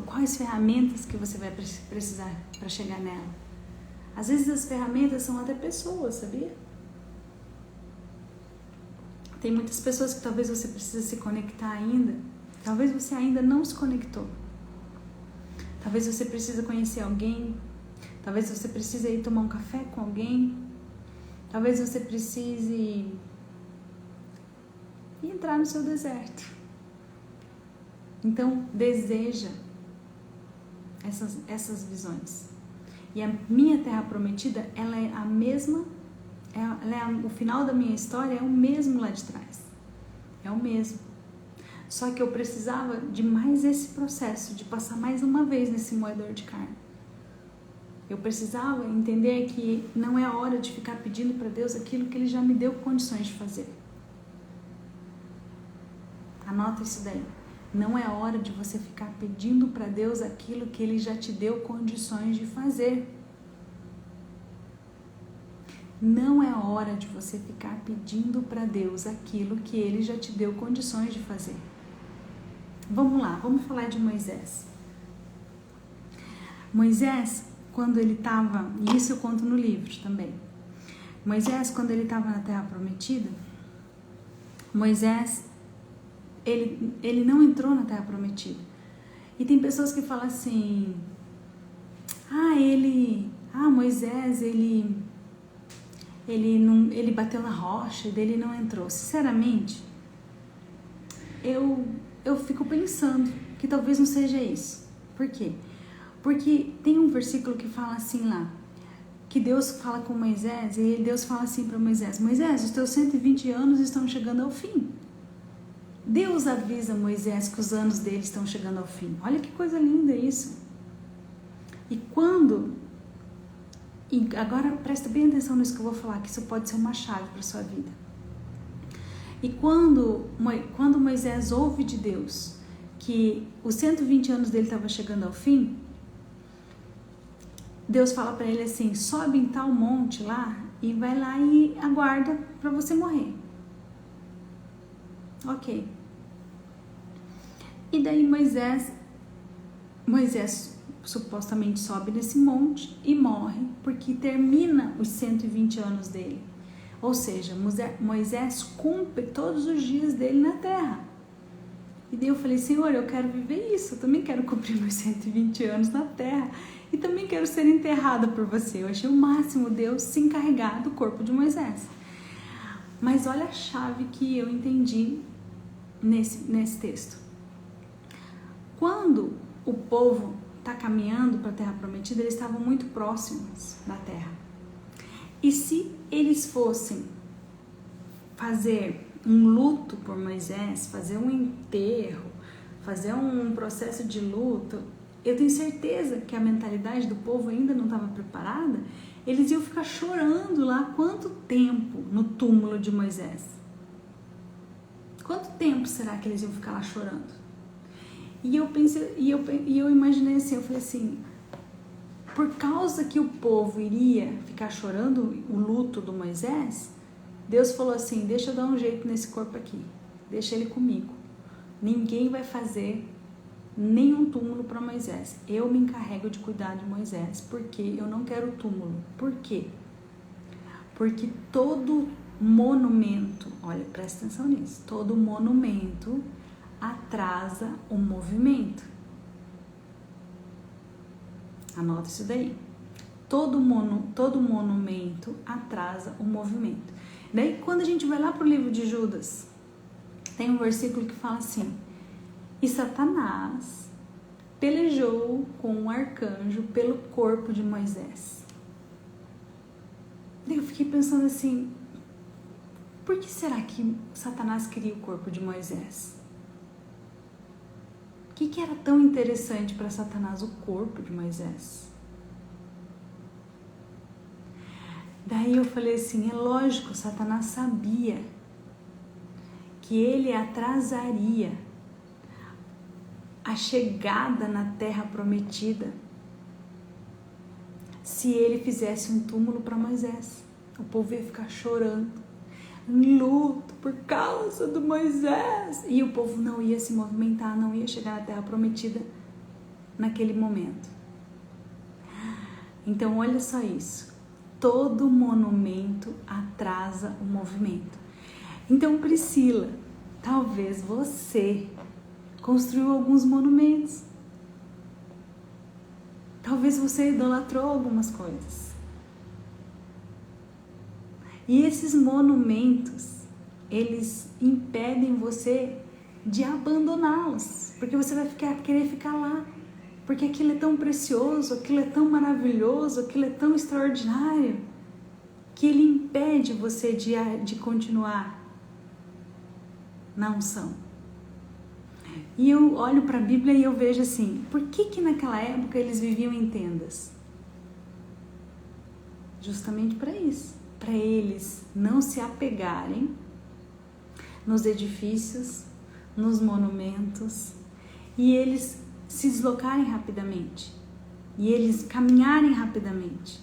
Quais ferramentas que você vai precisar para chegar nela. Às vezes as ferramentas são até pessoas, sabia? Tem muitas pessoas que talvez você precise se conectar ainda. Talvez você ainda não se conectou. Talvez você precise conhecer alguém. Talvez você precise ir tomar um café com alguém. Talvez você precise entrar no seu deserto. Então, deseja essas visões. E a minha terra prometida, ela é a mesma, o final da minha história é o mesmo lá de trás. É o mesmo. Só que eu precisava de mais esse processo, de passar mais uma vez nesse moedor de carne. Eu precisava entender que não é a hora de ficar pedindo para Deus aquilo que Ele já me deu condições de fazer. Anota isso daí. Não é hora de você ficar pedindo para Deus aquilo que Ele já te deu condições de fazer. Não é hora de você ficar pedindo para Deus aquilo que Ele já te deu condições de fazer. Vamos lá, vamos falar de Moisés. Moisés, quando ele estava, e isso eu conto no livro também. Moisés, quando ele estava na Terra Prometida, Moisés, ele não entrou na Terra Prometida. E tem pessoas que falam assim, Moisés, ele bateu na rocha, dele não entrou. Sinceramente, eu fico pensando que talvez não seja isso. Por quê? Porque tem um versículo que fala assim lá, que Deus fala com Moisés, e Deus fala assim para Moisés, Moisés, os teus 120 anos estão chegando ao fim. Deus avisa Moisés que os anos dele estão chegando ao fim. Olha que coisa linda isso. E agora presta bem atenção nisso que eu vou falar, que isso pode ser uma chave para a sua vida. E quando Moisés ouve de Deus que os 120 anos dele estavam chegando ao fim, Deus fala para ele assim, sobe em tal monte lá e vai lá e aguarda para você morrer. Ok. E daí Moisés supostamente sobe nesse monte e morre, porque termina os 120 anos dele. Ou seja, Moisés cumpre todos os dias dele na terra. E daí eu falei, Senhor, eu quero viver isso, eu também quero cumprir meus 120 anos na terra. E também quero ser enterrada por você. Eu achei o máximo Deus se encarregar do corpo de Moisés. Mas olha a chave que eu entendi nesse texto. Quando o povo está caminhando para a Terra Prometida, eles estavam muito próximos da terra. E se eles fossem fazer um luto por Moisés, fazer um enterro, fazer um processo de luto, eu tenho certeza que a mentalidade do povo ainda não estava preparada, eles iam ficar chorando lá quanto tempo no túmulo de Moisés? Quanto tempo será que eles iam ficar lá chorando? E eu pensei, eu imaginei assim, eu falei assim, por causa que o povo iria ficar chorando o luto do Moisés, Deus falou assim, deixa eu dar um jeito nesse corpo aqui, deixa ele comigo. Ninguém vai fazer nenhum túmulo para Moisés. Eu me encarrego de cuidar de Moisés, porque eu não quero túmulo. Por quê? Porque todo monumento, olha, presta atenção nisso, todo monumento atrasa o movimento. Anota isso daí. Todo monumento atrasa o movimento. Daí, quando a gente vai lá para o livro de Judas, tem um versículo que fala assim, e Satanás pelejou com um arcanjo pelo corpo de Moisés. Daí eu fiquei pensando assim, por que será que Satanás queria o corpo de Moisés? O que era tão interessante para Satanás o corpo de Moisés? Daí eu falei assim, é lógico, Satanás sabia que ele atrasaria a chegada na terra prometida se ele fizesse um túmulo para Moisés. O povo ia ficar chorando, em luto por causa do Moisés, e o povo não ia se movimentar, não ia chegar na terra prometida naquele momento. Então olha só isso, todo monumento atrasa o movimento. Então Priscila, talvez você construiu alguns monumentos, talvez você idolatrou algumas coisas. E esses monumentos, eles impedem você de abandoná-los, porque você vai querer ficar lá, porque aquilo é tão precioso, aquilo é tão maravilhoso, aquilo é tão extraordinário, que ele impede você de continuar na unção. E eu olho para a Bíblia e eu vejo assim, por que naquela época eles viviam em tendas? Justamente para isso, para eles não se apegarem nos edifícios, nos monumentos, e eles se deslocarem rapidamente, e eles caminharem rapidamente.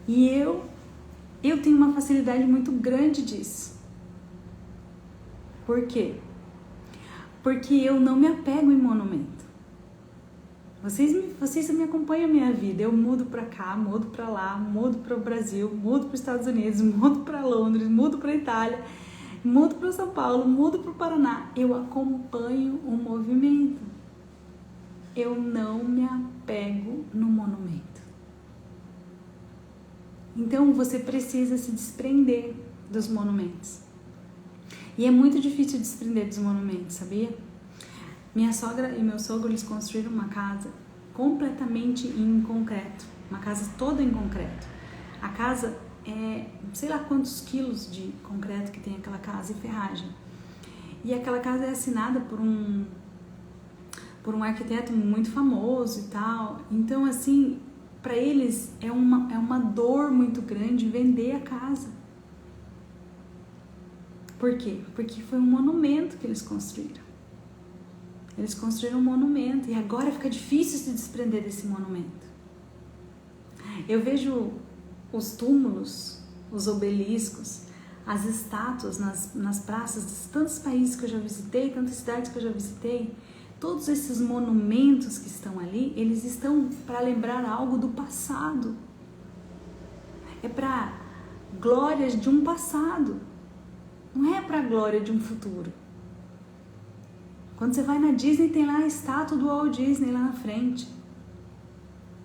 E eu tenho uma facilidade muito grande disso. Por quê? Porque eu não me apego em monumento. Vocês me acompanham a minha vida. Eu mudo para cá, mudo para lá, mudo para o Brasil, mudo para os Estados Unidos, mudo para Londres, mudo para a Itália, mudo para São Paulo, mudo para o Paraná. Eu acompanho o movimento. Eu não me apego no monumento. Então você precisa se desprender dos monumentos. E é muito difícil desprender dos monumentos, sabia? Minha sogra e meu sogro, eles construíram uma casa completamente em concreto. Uma casa toda em concreto. A casa é, sei lá quantos quilos de concreto que tem aquela casa e ferragem. E aquela casa é assinada por um arquiteto muito famoso e tal. Então, assim, para eles é uma dor muito grande vender a casa. Por quê? Porque foi um monumento que eles construíram. Eles construíram um monumento e agora fica difícil se desprender desse monumento. Eu vejo os túmulos, os obeliscos, as estátuas nas praças de tantos países que eu já visitei, tantas cidades que eu já visitei. Todos esses monumentos que estão ali, eles estão para lembrar algo do passado. É para glórias de um passado. Não é para a glória de um futuro. Quando você vai na Disney, tem lá a estátua do Walt Disney lá na frente.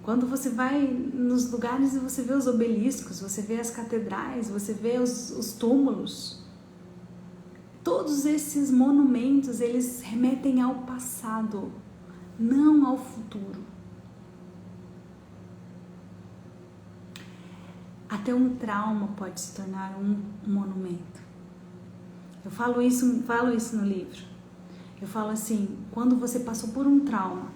Quando você vai nos lugares e você vê os obeliscos, você vê as catedrais, você vê os túmulos. Todos esses monumentos, eles remetem ao passado, não ao futuro. Até um trauma pode se tornar um monumento. Eu falo isso no livro. Eu falo assim, quando você passou por um trauma,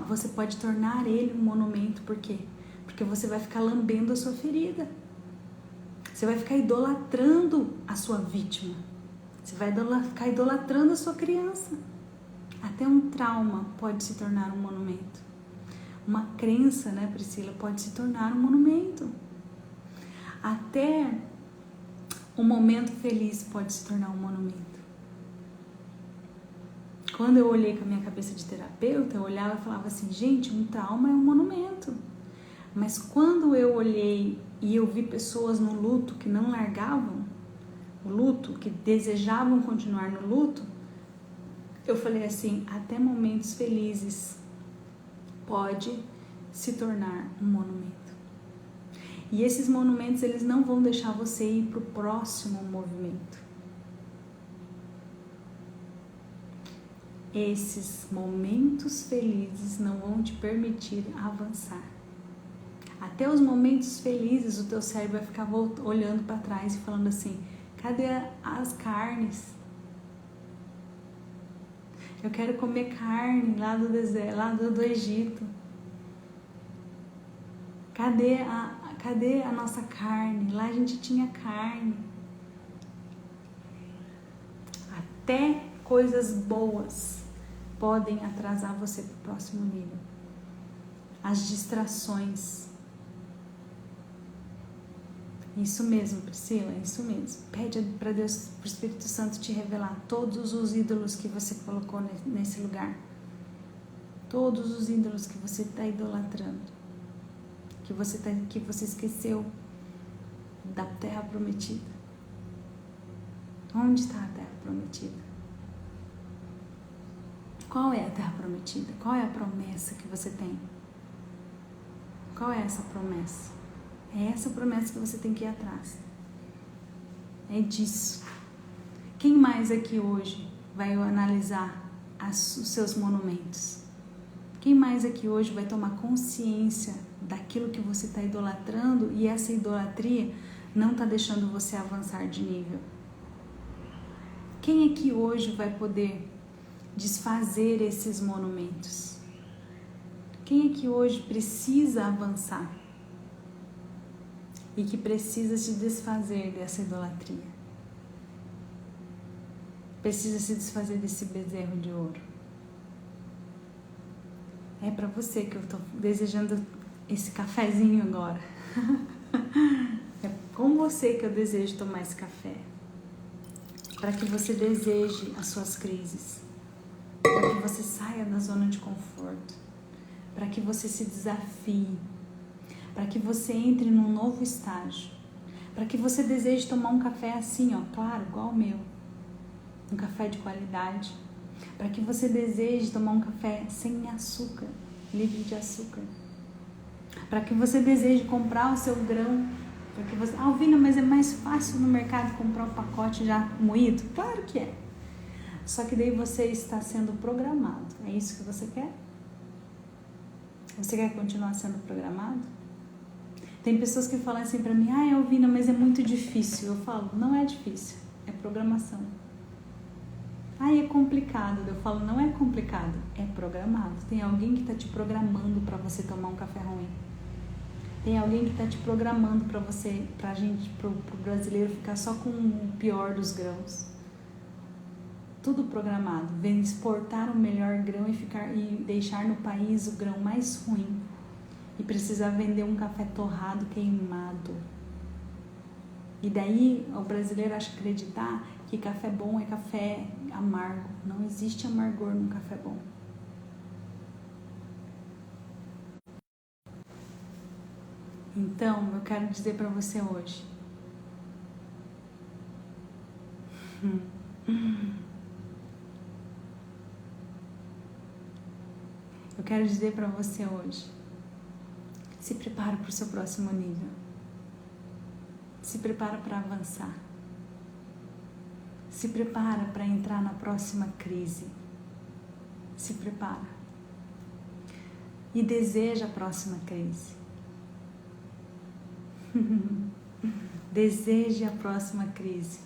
você pode tornar ele um monumento. Por quê? Porque você vai ficar lambendo a sua ferida. Você vai ficar idolatrando a sua vítima. Você vai ficar idolatrando a sua criança. Até um trauma pode se tornar um monumento. Uma crença, né, Priscila, pode se tornar um monumento. Até um momento feliz pode se tornar um monumento. Quando eu olhei com a minha cabeça de terapeuta, eu olhava e falava assim, gente, um trauma é um monumento. Mas quando eu olhei e eu vi pessoas no luto que não largavam o luto, que desejavam continuar no luto, eu falei assim, até momentos felizes pode se tornar um monumento. E esses monumentos, eles não vão deixar você ir para o próximo movimento. Esses momentos felizes não vão te permitir avançar. Até os momentos felizes, o teu cérebro vai ficar olhando para trás e falando assim, cadê as carnes? Eu quero comer carne lá do deserto, lá do Egito. Cadê a nossa carne? Lá a gente tinha carne. Até coisas boas podem atrasar você para o próximo nível. As distrações. Isso mesmo, Priscila, isso mesmo. Pede para Deus, para o Espírito Santo te revelar todos os ídolos que você colocou nesse lugar. Todos os ídolos que você está idolatrando. Que você esqueceu da terra prometida. Onde está a terra prometida? Qual é a terra prometida? Qual é a promessa que você tem? Qual é essa promessa? É essa promessa que você tem que ir atrás. É disso. Quem mais aqui hoje vai analisar os seus monumentos? Quem mais aqui hoje vai tomar consciência daquilo que você está idolatrando e essa idolatria não está deixando você avançar de nível? Quem aqui hoje vai poder desfazer esses monumentos? Quem aqui hoje precisa avançar e que precisa se desfazer dessa idolatria? Precisa se desfazer desse bezerro de ouro? É para você que eu estou desejando esse cafezinho agora. É com você que eu desejo tomar esse café. Para que você deseje as suas crises. Para que você saia da zona de conforto. Para que você se desafie. Para que você entre num novo estágio. Para que você deseje tomar um café assim, ó, claro, igual o meu. Um café de qualidade. Para que você deseje tomar um café sem açúcar, livre de açúcar. Para que você deseje comprar o seu grão. Para que você... Alvina, mas é mais fácil no mercado comprar um pacote já moído? Claro que é. Só que daí você está sendo programado. É isso que você quer? Você quer continuar sendo programado? Tem pessoas que falam assim pra mim, Alvina, mas é muito difícil. Eu falo, não é difícil, é programação. É complicado. Eu falo, não é complicado, é programado. Tem alguém que tá te programando pra você tomar um café ruim. Tem alguém que tá te programando pro brasileiro ficar só com o pior dos grãos. Tudo programado. Vem exportar o melhor grão e deixar no país o grão mais ruim. E precisar vender um café torrado, queimado. E daí o brasileiro acha acreditar que café bom é café amargo. Não existe amargor num café bom. Então, eu quero dizer para você hoje. Eu quero dizer para você hoje. Se prepara para o seu próximo nível. Se prepara para avançar. Se prepara para entrar na próxima crise. Se prepara. E deseja a próxima crise. Deseje a próxima crise.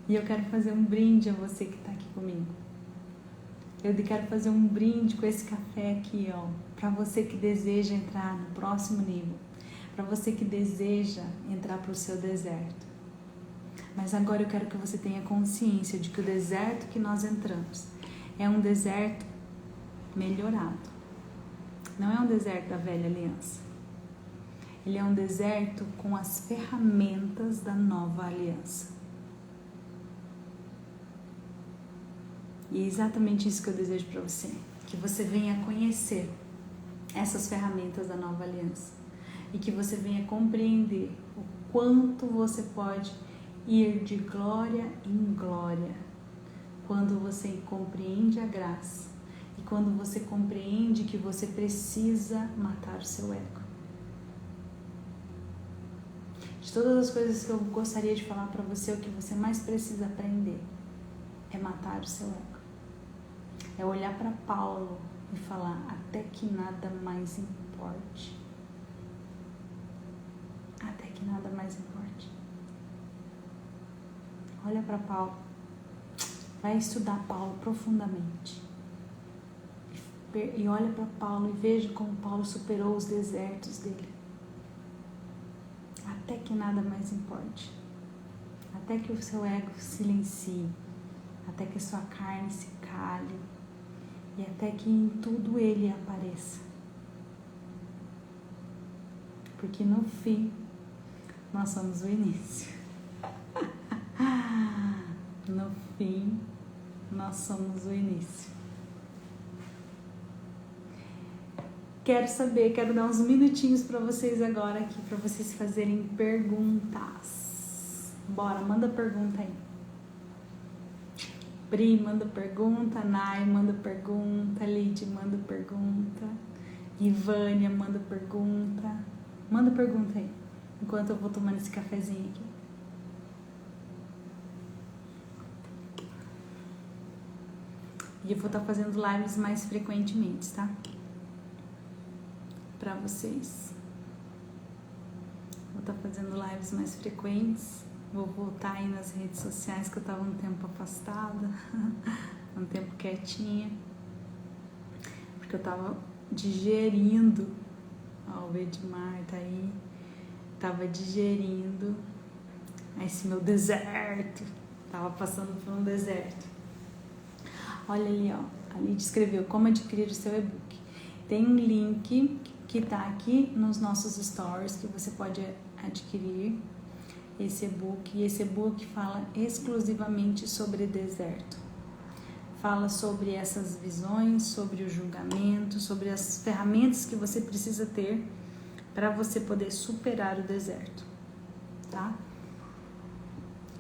E eu quero fazer um brinde a você que está aqui comigo. Eu quero fazer um brinde com esse café aqui, ó, para você que deseja entrar no próximo nível. para você que deseja entrar para o seu deserto. Mas agora eu quero que você tenha consciência de que o deserto que nós entramos é um deserto melhorado. Não é um deserto da velha aliança. Ele é um deserto com as ferramentas da nova aliança. E é exatamente isso que eu desejo para você. Que você venha conhecer essas ferramentas da nova aliança. E que você venha compreender o quanto você pode ir de glória em glória. Quando você compreende a graça. E quando você compreende que você precisa matar o seu ego. De todas as coisas que eu gostaria de falar para você, o que você mais precisa aprender é matar o seu ego. É olhar para Paulo e falar até que nada mais importe. Até que nada mais importe. Olha para Paulo. Vai estudar Paulo profundamente. E olha para Paulo e veja como Paulo superou os desertos dele. Até que nada mais importe. Até que o seu ego silencie. Até que a sua carne se cale. E até que em tudo ele apareça. Porque no fim, nós somos o início. No fim, nós somos o início. Quero dar uns minutinhos para vocês agora aqui, para vocês fazerem perguntas. Bora, manda pergunta aí. Pri, manda pergunta. Nai, manda pergunta. Lid, manda pergunta. Ivânia, manda pergunta. Manda pergunta aí, enquanto eu vou tomando esse cafezinho aqui. E eu vou estar fazendo lives mais frequentemente, tá? Pra vocês. Vou estar fazendo lives mais frequentes. Vou voltar aí nas redes sociais, que eu tava um tempo afastada, um tempo quietinha, porque eu tava digerindo. Ó, o Edmar tá aí. Tava digerindo esse meu deserto. Tava passando por um deserto. Olha ali, ó. A Lid escreveu como adquirir o seu e-book. Tem um link que tá aqui nos nossos stories que você pode adquirir esse e-book. E esse e-book fala exclusivamente sobre deserto. Fala sobre essas visões, sobre o julgamento, sobre as ferramentas que você precisa ter para você poder superar o deserto, tá?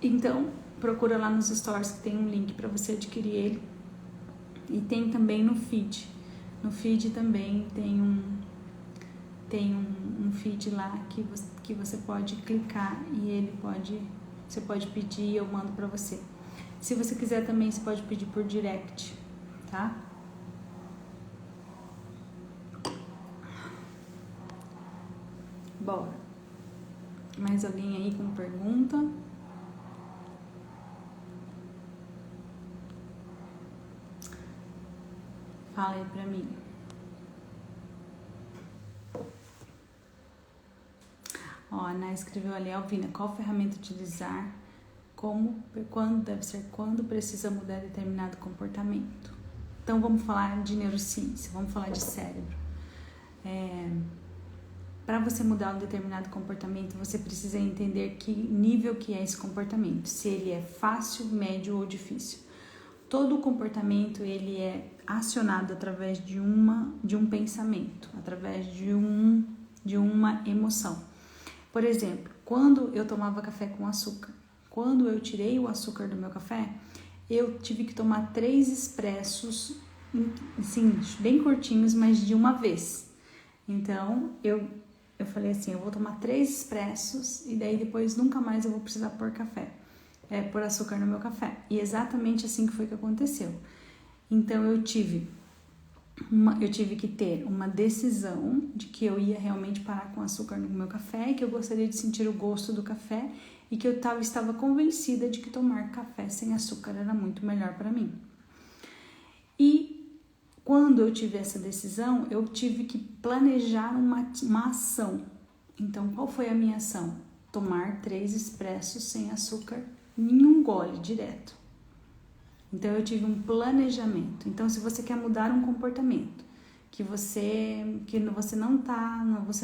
Então, procura lá nos stories que tem um link para você adquirir ele. E tem também no feed. No feed também tem um feed lá que você pode clicar e você pode pedir e eu mando pra você. Se você quiser também, você pode pedir por direct, tá? Bora. Mais alguém aí com pergunta? Fala aí pra mim. Ó, a Ana escreveu ali, Alvina, qual ferramenta utilizar, quando precisa mudar determinado comportamento. Então vamos falar de neurociência, vamos falar de cérebro. Para você mudar um determinado comportamento, você precisa entender que nível que é esse comportamento, se ele é fácil, médio ou difícil. Todo comportamento ele é acionado através de um pensamento, através de uma emoção. Por exemplo, quando eu tomava café com açúcar, quando eu tirei o açúcar do meu café, eu tive que tomar 3 expressos, assim, bem curtinhos, mas de uma vez. Então, eu falei assim, eu vou tomar 3 expressos e daí depois nunca mais eu vou precisar pôr pôr açúcar no meu café. E exatamente assim que foi que aconteceu. Então, eu tive que ter uma decisão de que eu ia realmente parar com açúcar no meu café e que eu gostaria de sentir o gosto do café e que eu estava convencida de que tomar café sem açúcar era muito melhor para mim. E quando eu tive essa decisão, eu tive que planejar uma ação Então, qual foi a minha ação? Tomar 3 expressos sem açúcar em um gole direto. Então, eu tive um planejamento. Então, se você quer mudar um comportamento que você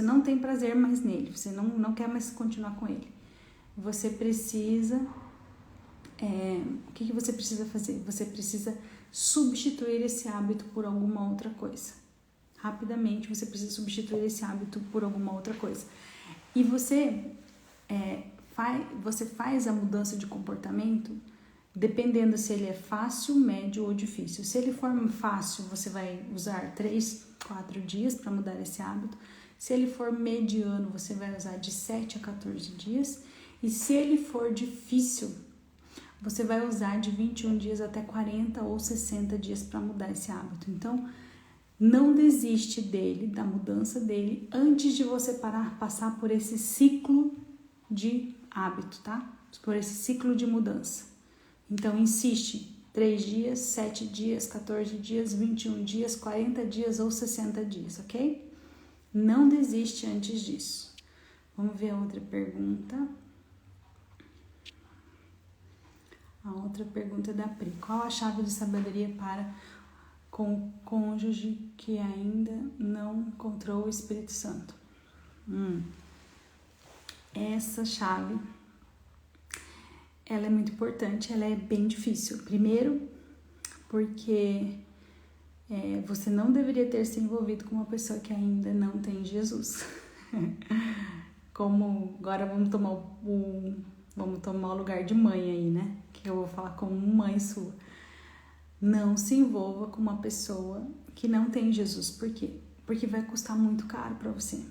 não tem prazer mais nele, você não quer mais continuar com ele, você precisa... o que você precisa fazer? Você precisa substituir esse hábito por alguma outra coisa. Rapidamente, você precisa substituir esse hábito por alguma outra coisa. E você faz a mudança de comportamento dependendo se ele é fácil, médio ou difícil. Se ele for fácil, você vai usar 3, 4 dias para mudar esse hábito. Se ele for mediano, você vai usar de 7 a 14 dias. E se ele for difícil, você vai usar de 21 dias até 40 ou 60 dias para mudar esse hábito. Então, não desiste da mudança dele, antes de você passar por esse ciclo de hábito, tá? Por esse ciclo de mudança. Então, insiste. 3 dias, 7 dias, 14 dias, 21 dias, 40 dias ou 60 dias, ok? Não desiste antes disso. Vamos ver a outra pergunta. A outra pergunta é da Pri. Qual a chave de sabedoria para com o cônjuge que ainda não encontrou o Espírito Santo? Essa chave, ela é muito importante, ela é bem difícil. Primeiro, porque você não deveria ter se envolvido com uma pessoa que ainda não tem Jesus. Como agora vamos tomar o lugar de mãe aí, né? Que eu vou falar como mãe sua. Não se envolva com uma pessoa que não tem Jesus. Por quê? Porque vai custar muito caro para você.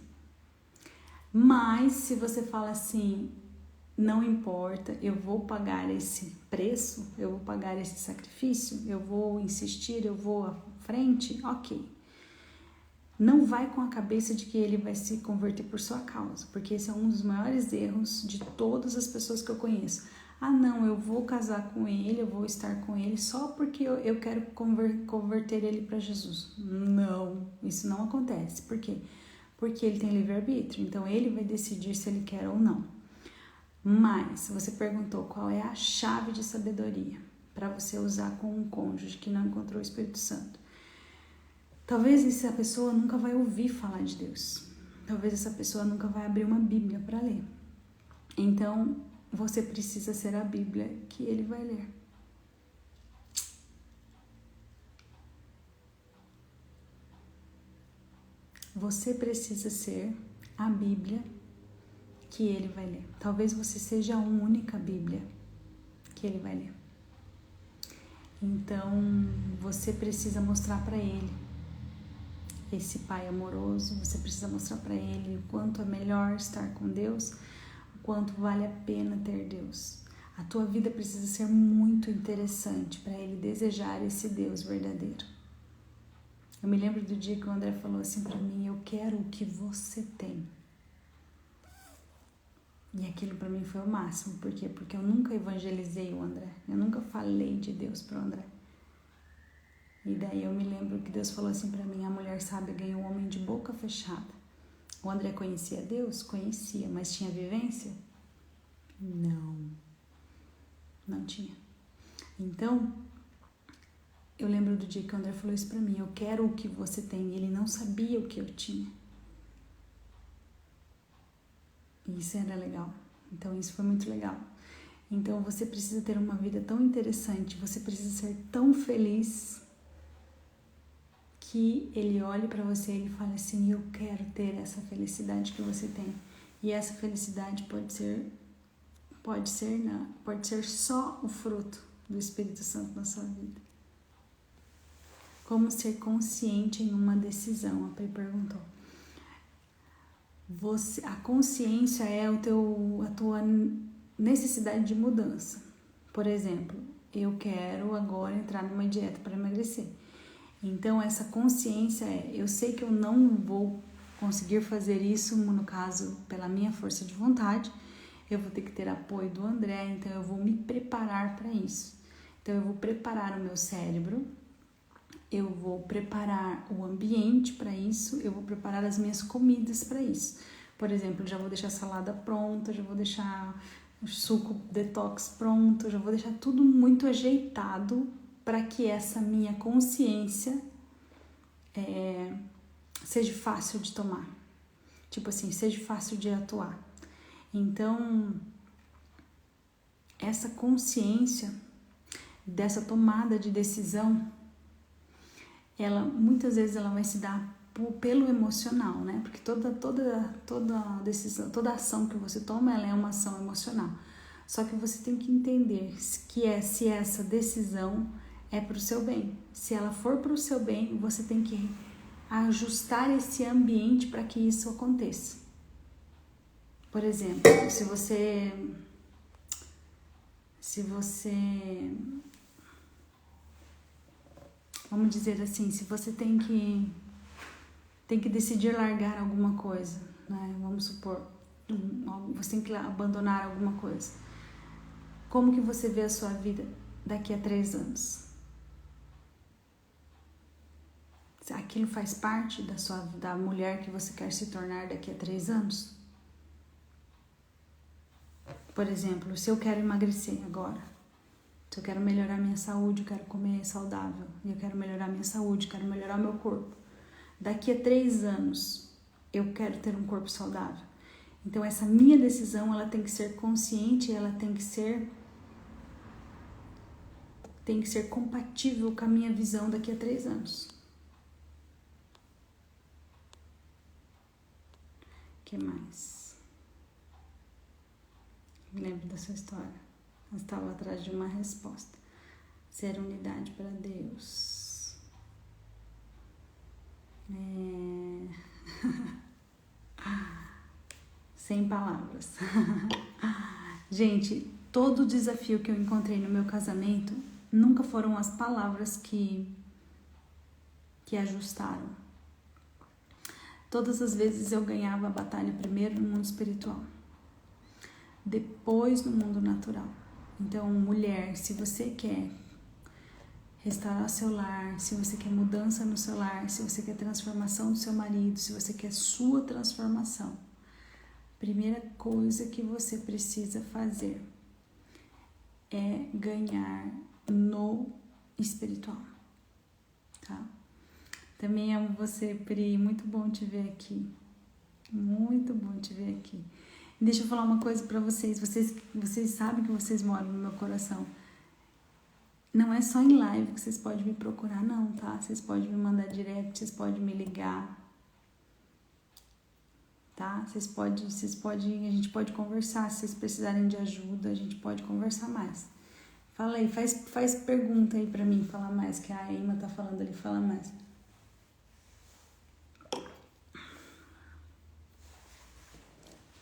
Mas se você fala assim, não importa, eu vou pagar esse preço, eu vou pagar esse sacrifício, eu vou insistir, eu vou à frente, ok. Não vai com a cabeça de que ele vai se converter por sua causa, porque esse é um dos maiores erros de todas as pessoas que eu conheço. Ah, não, eu vou casar com ele, eu vou estar com ele só porque eu quero converter ele para Jesus. Não, isso não acontece. Por quê? Porque ele tem livre-arbítrio, então ele vai decidir se ele quer ou não. Mas, você perguntou qual é a chave de sabedoria para você usar com um cônjuge que não encontrou o Espírito Santo. Talvez essa pessoa nunca vai ouvir falar de Deus. Talvez essa pessoa nunca vai abrir uma Bíblia para ler. Então, você precisa ser a Bíblia que ele vai ler. Você precisa ser a Bíblia que ele vai ler. Talvez você seja a única Bíblia que ele vai ler. Então, você precisa mostrar para ele esse pai amoroso, você precisa mostrar para ele o quanto é melhor estar com Deus, o quanto vale a pena ter Deus. A tua vida precisa ser muito interessante para ele desejar esse Deus verdadeiro. Eu me lembro do dia que o André falou assim para mim, eu quero o que você tem. E aquilo para mim foi o máximo. Por quê? Porque eu nunca evangelizei o André. Eu nunca falei de Deus pro André. E daí eu me lembro que Deus falou assim para mim, a mulher sábia ganha um homem de boca fechada. O André conhecia Deus? Conhecia, mas tinha vivência? Não tinha. Então, eu lembro do dia que o André falou isso pra mim, eu quero o que você tem. Ele não sabia o que eu tinha. E isso era legal. Então, isso foi muito legal. Então, você precisa ter uma vida tão interessante, você precisa ser tão feliz, que ele olhe pra você e ele fale assim, eu quero ter essa felicidade que você tem. E essa felicidade pode ser só o fruto do Espírito Santo na sua vida. Como ser consciente em uma decisão? A Pri perguntou. A consciência é a tua necessidade de mudança. Por exemplo, eu quero agora entrar numa dieta para emagrecer. Então, essa consciência eu sei que eu não vou conseguir fazer isso, no caso, pela minha força de vontade, eu vou ter que ter apoio do André, então eu vou me preparar para isso. Então, eu vou preparar o meu cérebro, eu vou preparar o ambiente para isso, eu vou preparar as minhas comidas para isso. Por exemplo, já vou deixar a salada pronta, já vou deixar o suco detox pronto, já vou deixar tudo muito ajeitado para que essa minha consciência seja fácil de tomar. Tipo assim, seja fácil de atuar. Então, essa consciência dessa tomada de decisão, ela muitas vezes ela vai se dar pelo emocional, né? Porque toda decisão, toda ação que você toma, ela é uma ação emocional. Só que você tem que entender se essa decisão é para o seu bem. Se ela for para o seu bem, você tem que ajustar esse ambiente para que isso aconteça. Por exemplo, se você vamos dizer assim, se você tem que decidir largar alguma coisa, né? Vamos supor, você tem que abandonar alguma coisa. Como que você vê a sua vida daqui a 3 anos? Aquilo faz parte da mulher que você quer se tornar daqui a 3 anos? Por exemplo, se eu quero emagrecer agora, se eu quero melhorar minha saúde, eu quero comer saudável, eu quero melhorar minha saúde, quero melhorar meu corpo. Daqui a 3 anos, eu quero ter um corpo saudável. Então, essa minha decisão, ela tem que ser consciente, ela tem que ser compatível com a minha visão daqui a 3 anos. O que mais? Me lembro dessa história. Eu estava atrás de uma resposta. Ser unidade para Deus. Sem palavras. Gente, todo o desafio que eu encontrei no meu casamento nunca foram as palavras que ajustaram. Todas as vezes eu ganhava a batalha primeiro no mundo espiritual, depois no mundo natural. Então, mulher, se você quer restaurar seu lar, se você quer mudança no seu lar, se você quer transformação do seu marido, se você quer sua transformação, primeira coisa que você precisa fazer é ganhar no espiritual, tá? Também amo você, Pri, muito bom te ver aqui, muito bom te ver aqui. E deixa eu falar uma coisa pra vocês sabem que vocês moram no meu coração. Não é só em live que vocês podem me procurar, não, tá? Vocês podem me mandar direct, vocês podem me ligar, tá? Vocês podem, a gente pode conversar, se vocês precisarem de ajuda, a gente pode conversar mais. Fala aí, faz pergunta aí pra mim, fala mais, que a Emma tá falando ali, fala mais.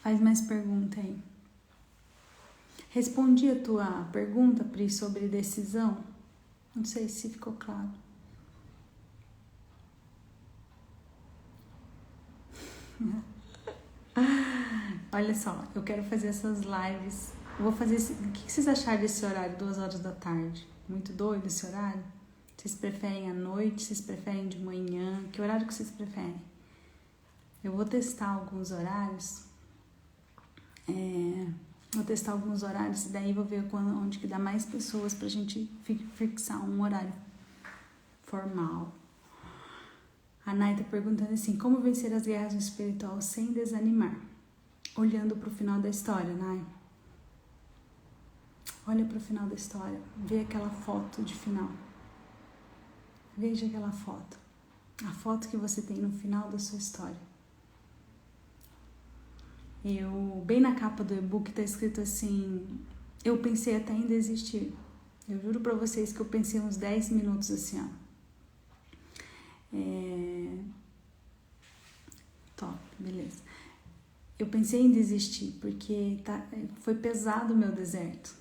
Faz mais pergunta aí. Respondi a tua pergunta, Pri, sobre decisão? Não sei se ficou claro. Olha só, eu quero fazer essas lives. Eu vou fazer o que vocês acharam desse horário, 2 horas da tarde? Muito doido esse horário? Vocês preferem à noite? Vocês preferem de manhã? Que horário que vocês preferem? Eu vou testar alguns horários. Vou testar alguns horários e daí vou ver onde que dá mais pessoas pra gente fixar um horário formal. A Nay tá perguntando assim, como vencer as guerras no espiritual sem desanimar? Olhando pro final da história, Nay. Olha pro final da história, vê aquela foto de final. Veja aquela foto. A foto que você tem no final da sua história. Bem na capa do e-book tá escrito assim, eu pensei até em desistir. Eu juro pra vocês que eu pensei uns 10 minutos assim, ó. Top, beleza. Eu pensei em desistir, porque foi pesado o meu deserto,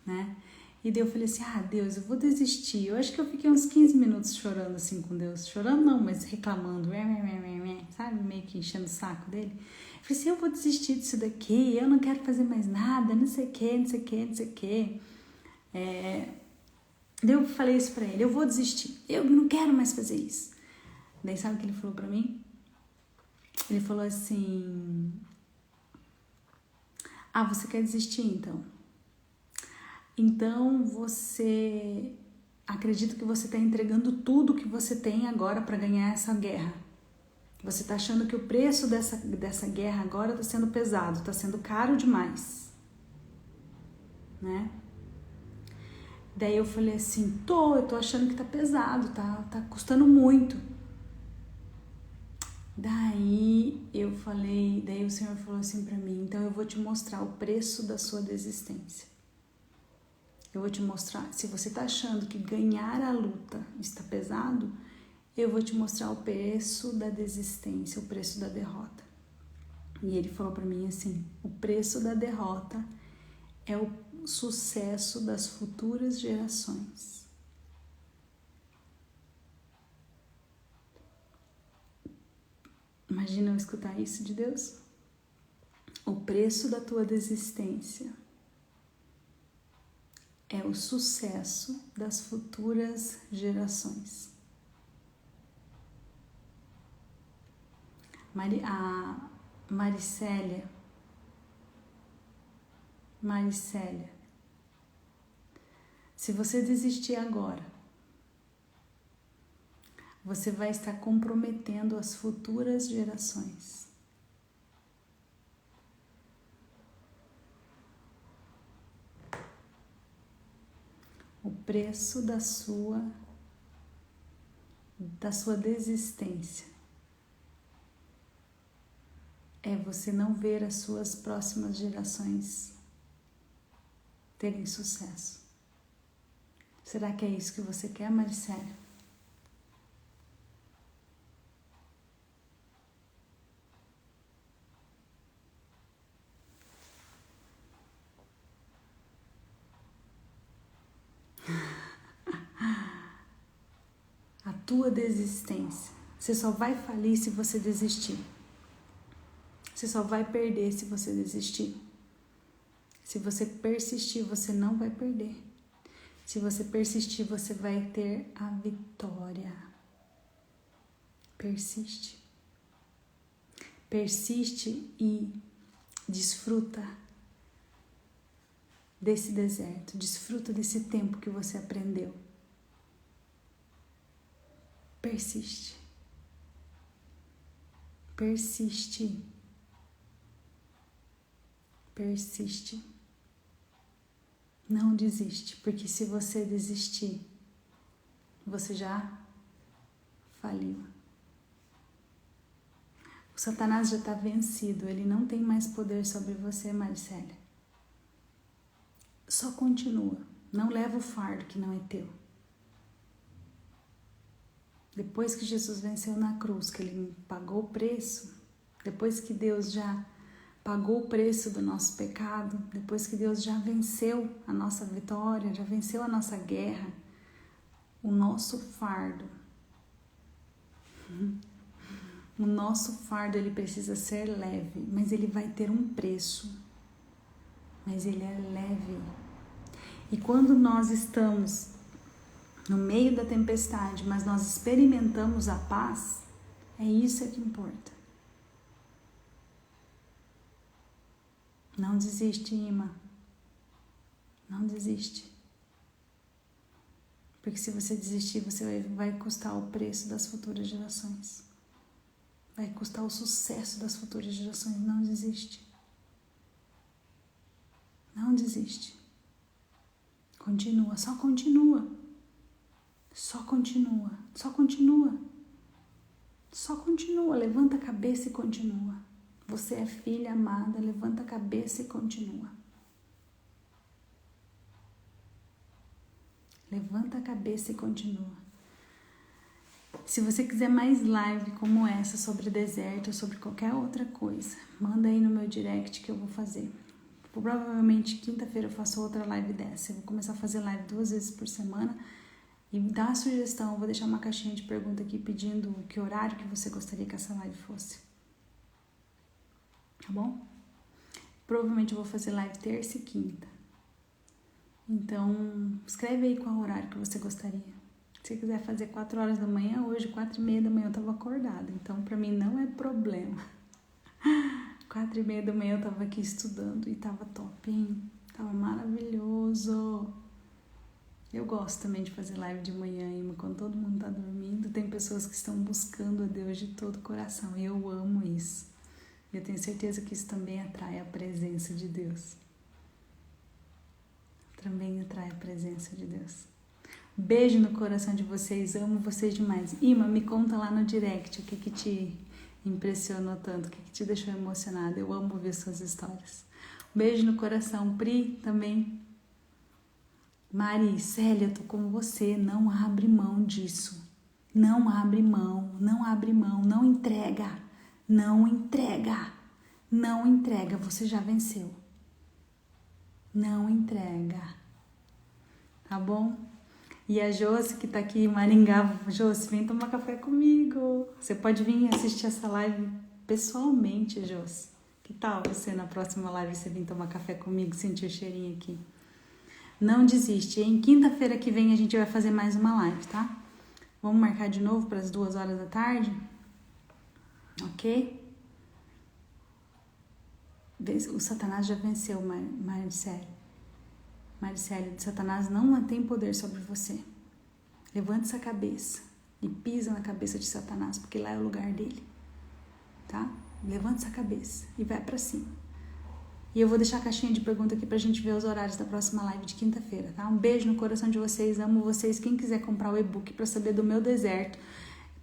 né? E daí eu falei assim, Deus, eu vou desistir. Eu acho que eu fiquei uns 15 minutos chorando assim com Deus. Chorando não, mas reclamando, sabe? Meio que enchendo o saco dele. Eu falei assim, eu vou desistir disso daqui, eu não quero fazer mais nada, não sei o que. Daí eu falei isso pra ele, eu vou desistir, eu não quero mais fazer isso. Daí sabe o que ele falou pra mim? Ele falou assim: ah, você quer desistir então? Então você acredita que você está entregando tudo que você tem agora para ganhar essa guerra. Você está achando que o preço dessa guerra agora está sendo pesado, está sendo caro demais, né? Daí eu falei assim, eu tô achando que tá pesado, tá custando muito. Daí o Senhor falou assim pra mim, então eu vou te mostrar o preço da sua desistência. Eu vou te mostrar, se você tá achando que ganhar a luta está pesado, eu vou te mostrar o preço da desistência, o preço da derrota. E ele falou pra mim assim, o preço da derrota é o sucesso das futuras gerações. Imagina eu escutar isso de Deus? O preço da tua desistência é o sucesso das futuras gerações. A Maricélia, se você desistir agora, você vai estar comprometendo as futuras gerações. O preço da sua desistência é você não ver as suas próximas gerações terem sucesso. Será que é isso que você quer, Maricélia? A tua desistência. Você só vai falir se você desistir. Você só vai perder se você desistir. Se você persistir, você não vai perder. Se você persistir, você vai ter a vitória. Persiste. Persiste e desfruta desse deserto. Desfruta desse tempo que você aprendeu. Persiste. Persiste. Persiste. Não desiste, porque se você desistir, você já faliu. O Satanás já está vencido, ele não tem mais poder sobre você, Maricélia. Só continua, não leva o fardo que não é teu. Depois que Jesus venceu na cruz, que ele pagou o preço, depois que Deus já pagou o preço do nosso pecado, depois que Deus já venceu a nossa vitória, já venceu a nossa guerra, o nosso fardo, ele precisa ser leve, mas ele vai ter um preço, mas ele é leve. E quando nós estamos no meio da tempestade, mas nós experimentamos a paz, é isso que importa. Não desiste, Ima. Não desiste. Porque se você desistir, você vai custar o preço das futuras gerações. Vai custar o sucesso das futuras gerações. Não desiste. Não desiste. Continua, só continua. Só continua, só continua. Só continua, levanta a cabeça e continua. Você é filha amada, levanta a cabeça e continua. Levanta a cabeça e continua. Se você quiser mais live como essa sobre deserto ou sobre qualquer outra coisa, manda aí no meu direct que eu vou fazer. Provavelmente quinta-feira eu faço outra live dessa. Eu vou começar a fazer live 2 vezes por semana. E dá a sugestão, eu vou deixar uma caixinha de pergunta aqui pedindo que horário que você gostaria que essa live fosse. Tá bom? Provavelmente eu vou fazer live terça e quinta. Então, escreve aí qual horário que você gostaria. Se você quiser fazer 4 horas da manhã, hoje 4:30 da manhã eu tava acordada. Então, pra mim não é problema. 4h30 da manhã eu tava aqui estudando e tava top, hein? Tava maravilhoso. Eu gosto também de fazer live de manhã, quando todo mundo tá dormindo. Tem pessoas que estão buscando a Deus de todo o coração e eu amo isso. E eu tenho certeza que isso também atrai a presença de Deus. Também atrai a presença de Deus. Beijo no coração de vocês, amo vocês demais. Ima, me conta lá no direct o que te impressionou tanto, o que te deixou emocionada. Eu amo ver suas histórias. Beijo no coração, Pri, também. Mari, Célia, tô com você, não abre mão disso. Não abre mão, não abre mão, não entrega. Não entrega. Não entrega, você já venceu. Não entrega. Tá bom? E a Josi, que tá aqui em Maringá, Josi, vem tomar café comigo. Você pode vir assistir essa live pessoalmente, Josi. Que tal você na próxima live você vir tomar café comigo, sentir o cheirinho aqui? Não desiste, hein? Quinta-feira que vem a gente vai fazer mais uma live, tá? Vamos marcar de novo para as 2h da tarde? Ok? O Satanás já venceu, Maricele. Maricele, Satanás não tem poder sobre você. Levante essa cabeça e pisa na cabeça de Satanás, porque lá é o lugar dele. Tá? Levante essa cabeça e vai pra cima. E eu vou deixar a caixinha de pergunta aqui pra gente ver os horários da próxima live de quinta-feira, tá? Um beijo no coração de vocês, amo vocês. Quem quiser comprar o e-book pra saber do meu deserto,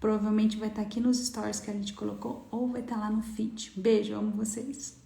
provavelmente vai estar aqui nos stories que a gente colocou ou vai estar lá no feed. Beijo, amo vocês.